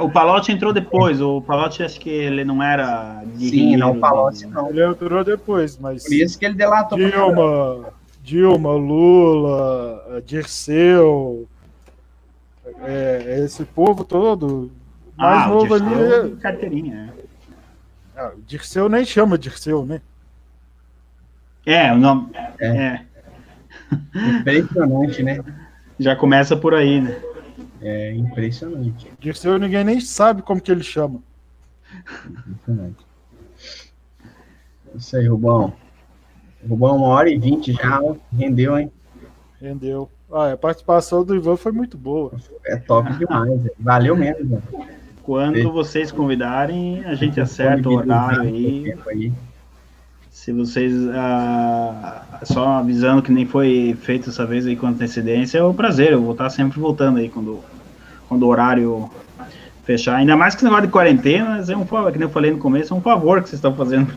o Palocci entrou depois. O Palocci, acho que ele não era guerrilheiro. Sim, não, o Palocci não. Ele entrou depois, mas... Por isso que ele delatou. Dilma, Lula, Dirceu, esse povo todo... Mais novo ali. Carteirinha, Dirceu nem chama Dirceu, né? O nome. Impressionante, né? Já começa por aí, né? É impressionante. Dirceu ninguém nem sabe como que ele chama. Impressionante. Isso aí, Rubão. Rubão, 1h20 já, rendeu, hein? Rendeu. A participação do Ivan foi muito boa. É top demais, valeu mesmo, velho. Quando vocês convidarem, a gente acerta o horário aí. Se vocês... só avisando que nem foi feito dessa vez aí com antecedência, é um prazer. Eu vou estar sempre voltando aí quando o horário fechar. Ainda mais que esse negócio de quarentena, é um favor, que nem eu falei no começo, é um favor que vocês estão fazendo.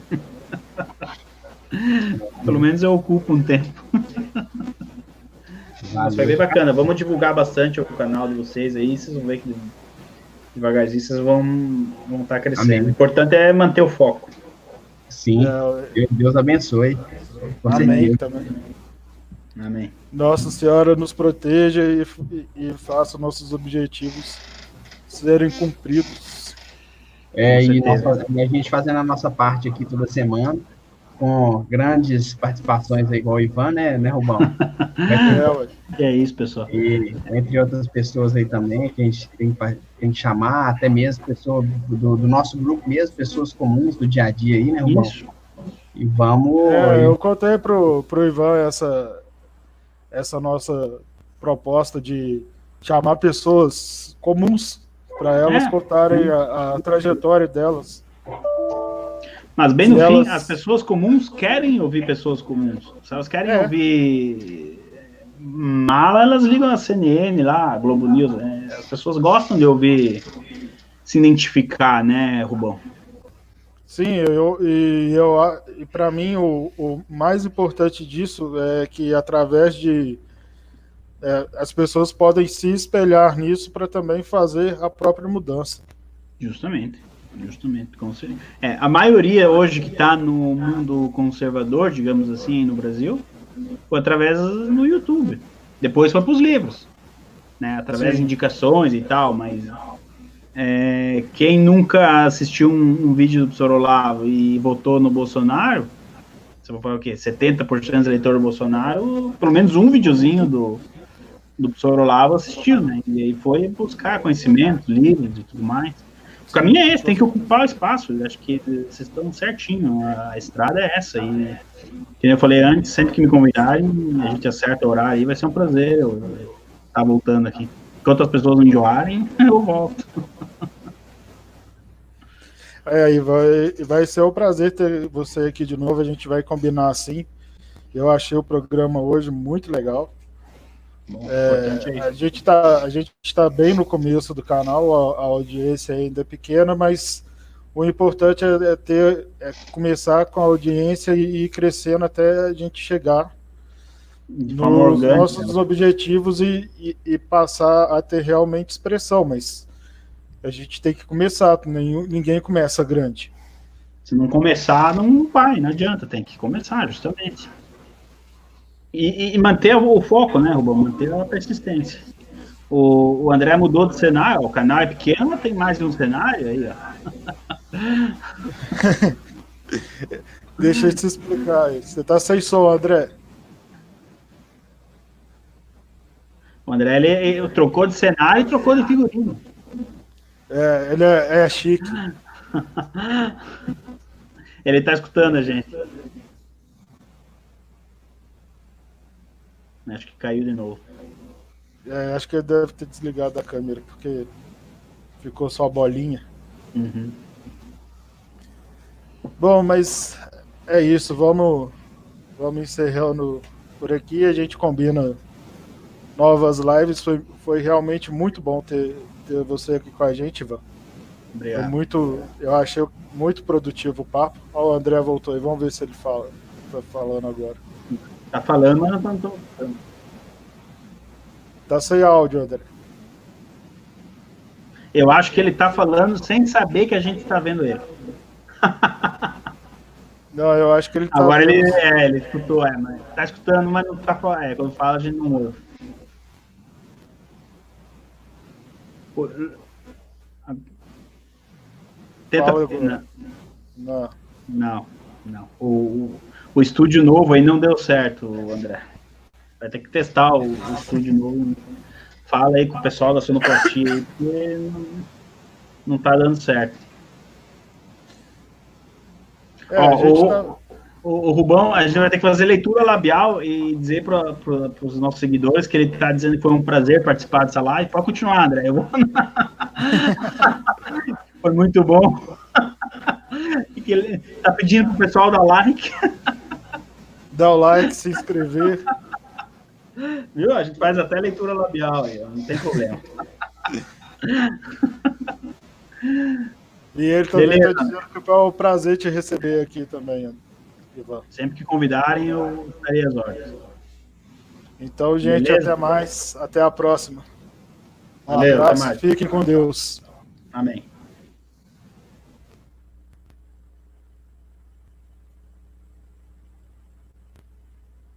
Pelo menos eu ocupo um tempo. Mas foi bem bacana. Vamos divulgar bastante o canal de vocês aí. Vocês vão ver que devagarzinho vocês vão estar crescendo. Amém. O importante é manter o foco. Sim. Deus abençoe. Amém também. Amém. Nossa Senhora nos proteja e faça nossos objetivos serem cumpridos. E a gente fazendo a nossa parte aqui toda semana, com grandes participações aí, igual o Ivan, né Rubão? É isso, pessoal. E entre outras pessoas aí também, que a gente tem que chamar, até mesmo pessoas do nosso grupo mesmo, pessoas comuns do dia a dia aí, né, Rubão? Isso. E vamos... eu contei pro Ivan essa nossa proposta de chamar pessoas comuns para elas contarem a trajetória delas. Mas bem no fim, as pessoas comuns querem ouvir pessoas comuns. Se elas querem ouvir mala, elas ligam a CNN lá, a Globo News. As pessoas gostam de ouvir, se identificar, né, Rubão? Sim, e para mim o mais importante disso é que através de as pessoas podem se espelhar nisso para também fazer a própria mudança. Justamente, a maioria hoje que está no mundo conservador, digamos assim, no Brasil, foi através do YouTube. Depois foi para os livros, né? Através de indicações e tal, mas quem nunca assistiu um vídeo do professor Olavo e votou no Bolsonaro, você vai falar o quê? 70% dos eleitores do Bolsonaro, pelo menos um videozinho do professor Olavo assistiu, né? E aí foi buscar conhecimento, livros e tudo mais. O caminho é esse, tem que ocupar o espaço. Eu acho que vocês estão certinho. A estrada é essa. E, como eu falei antes, sempre que me convidarem, a gente acerta o horário aí, vai ser um prazer eu estar voltando aqui. enquanto as pessoas não enjoarem, eu volto. E vai ser um prazer ter você aqui de novo. A gente vai combinar assim. Eu achei o programa hoje muito legal. Bom, importante é A gente tá bem no começo do canal, a audiência ainda é pequena, mas o importante é começar com a audiência e ir crescendo até a gente chegar de forma nos orgânica, nossos objetivos e passar a ter realmente expressão, mas a gente tem que começar, ninguém começa grande. Se não começar, não vai, não adianta, tem que começar, justamente. E manter o foco, né, Rubão? Manter a persistência. O André mudou de cenário, o canal é pequeno, mas tem mais de um cenário aí, ó. Deixa eu te explicar aí. Você tá sem som, André. O André, ele trocou de cenário e trocou de figurino. Ele é chique. Ele tá escutando a gente. Acho que caiu de novo. Acho que ele deve ter desligado a câmera, porque ficou só a bolinha. Uhum. Bom, mas é isso. Vamos encerrando por aqui. A gente combina novas lives. Foi realmente muito bom ter você aqui com a gente, Ivan. Obrigado. Eu achei muito produtivo o papo. Ó, o André voltou aí. Vamos ver se ele tá falando agora. Tá falando, mas não tô falando. Tá sem áudio, André. Eu acho que ele tá falando sem saber que a gente tá vendo ele. Não, eu acho que ele tá. Agora ele escutou, mas tá escutando, mas não tá falando. Quando fala, a gente não ouve. Tenta. Não. O estúdio novo aí não deu certo, André. Vai ter que testar o estúdio novo. Fala aí com o pessoal da sonoplastia aí, porque não tá dando certo. O Rubão, a gente vai ter que fazer leitura labial e dizer para os nossos seguidores que ele está dizendo que foi um prazer participar dessa live. Pode continuar, André. Foi muito bom. E que ele está pedindo para o pessoal dar like. Dá o like, se inscrever. Viu? A gente faz até leitura labial aí, não tem problema. E ele também está dizendo que é um prazer te receber aqui também, Ivan. Sempre que convidarem, eu estarei às ordens. Então, gente, beleza? Até mais. Até a próxima. Valeu, abraço, até mais. Fiquem com Deus. Amém.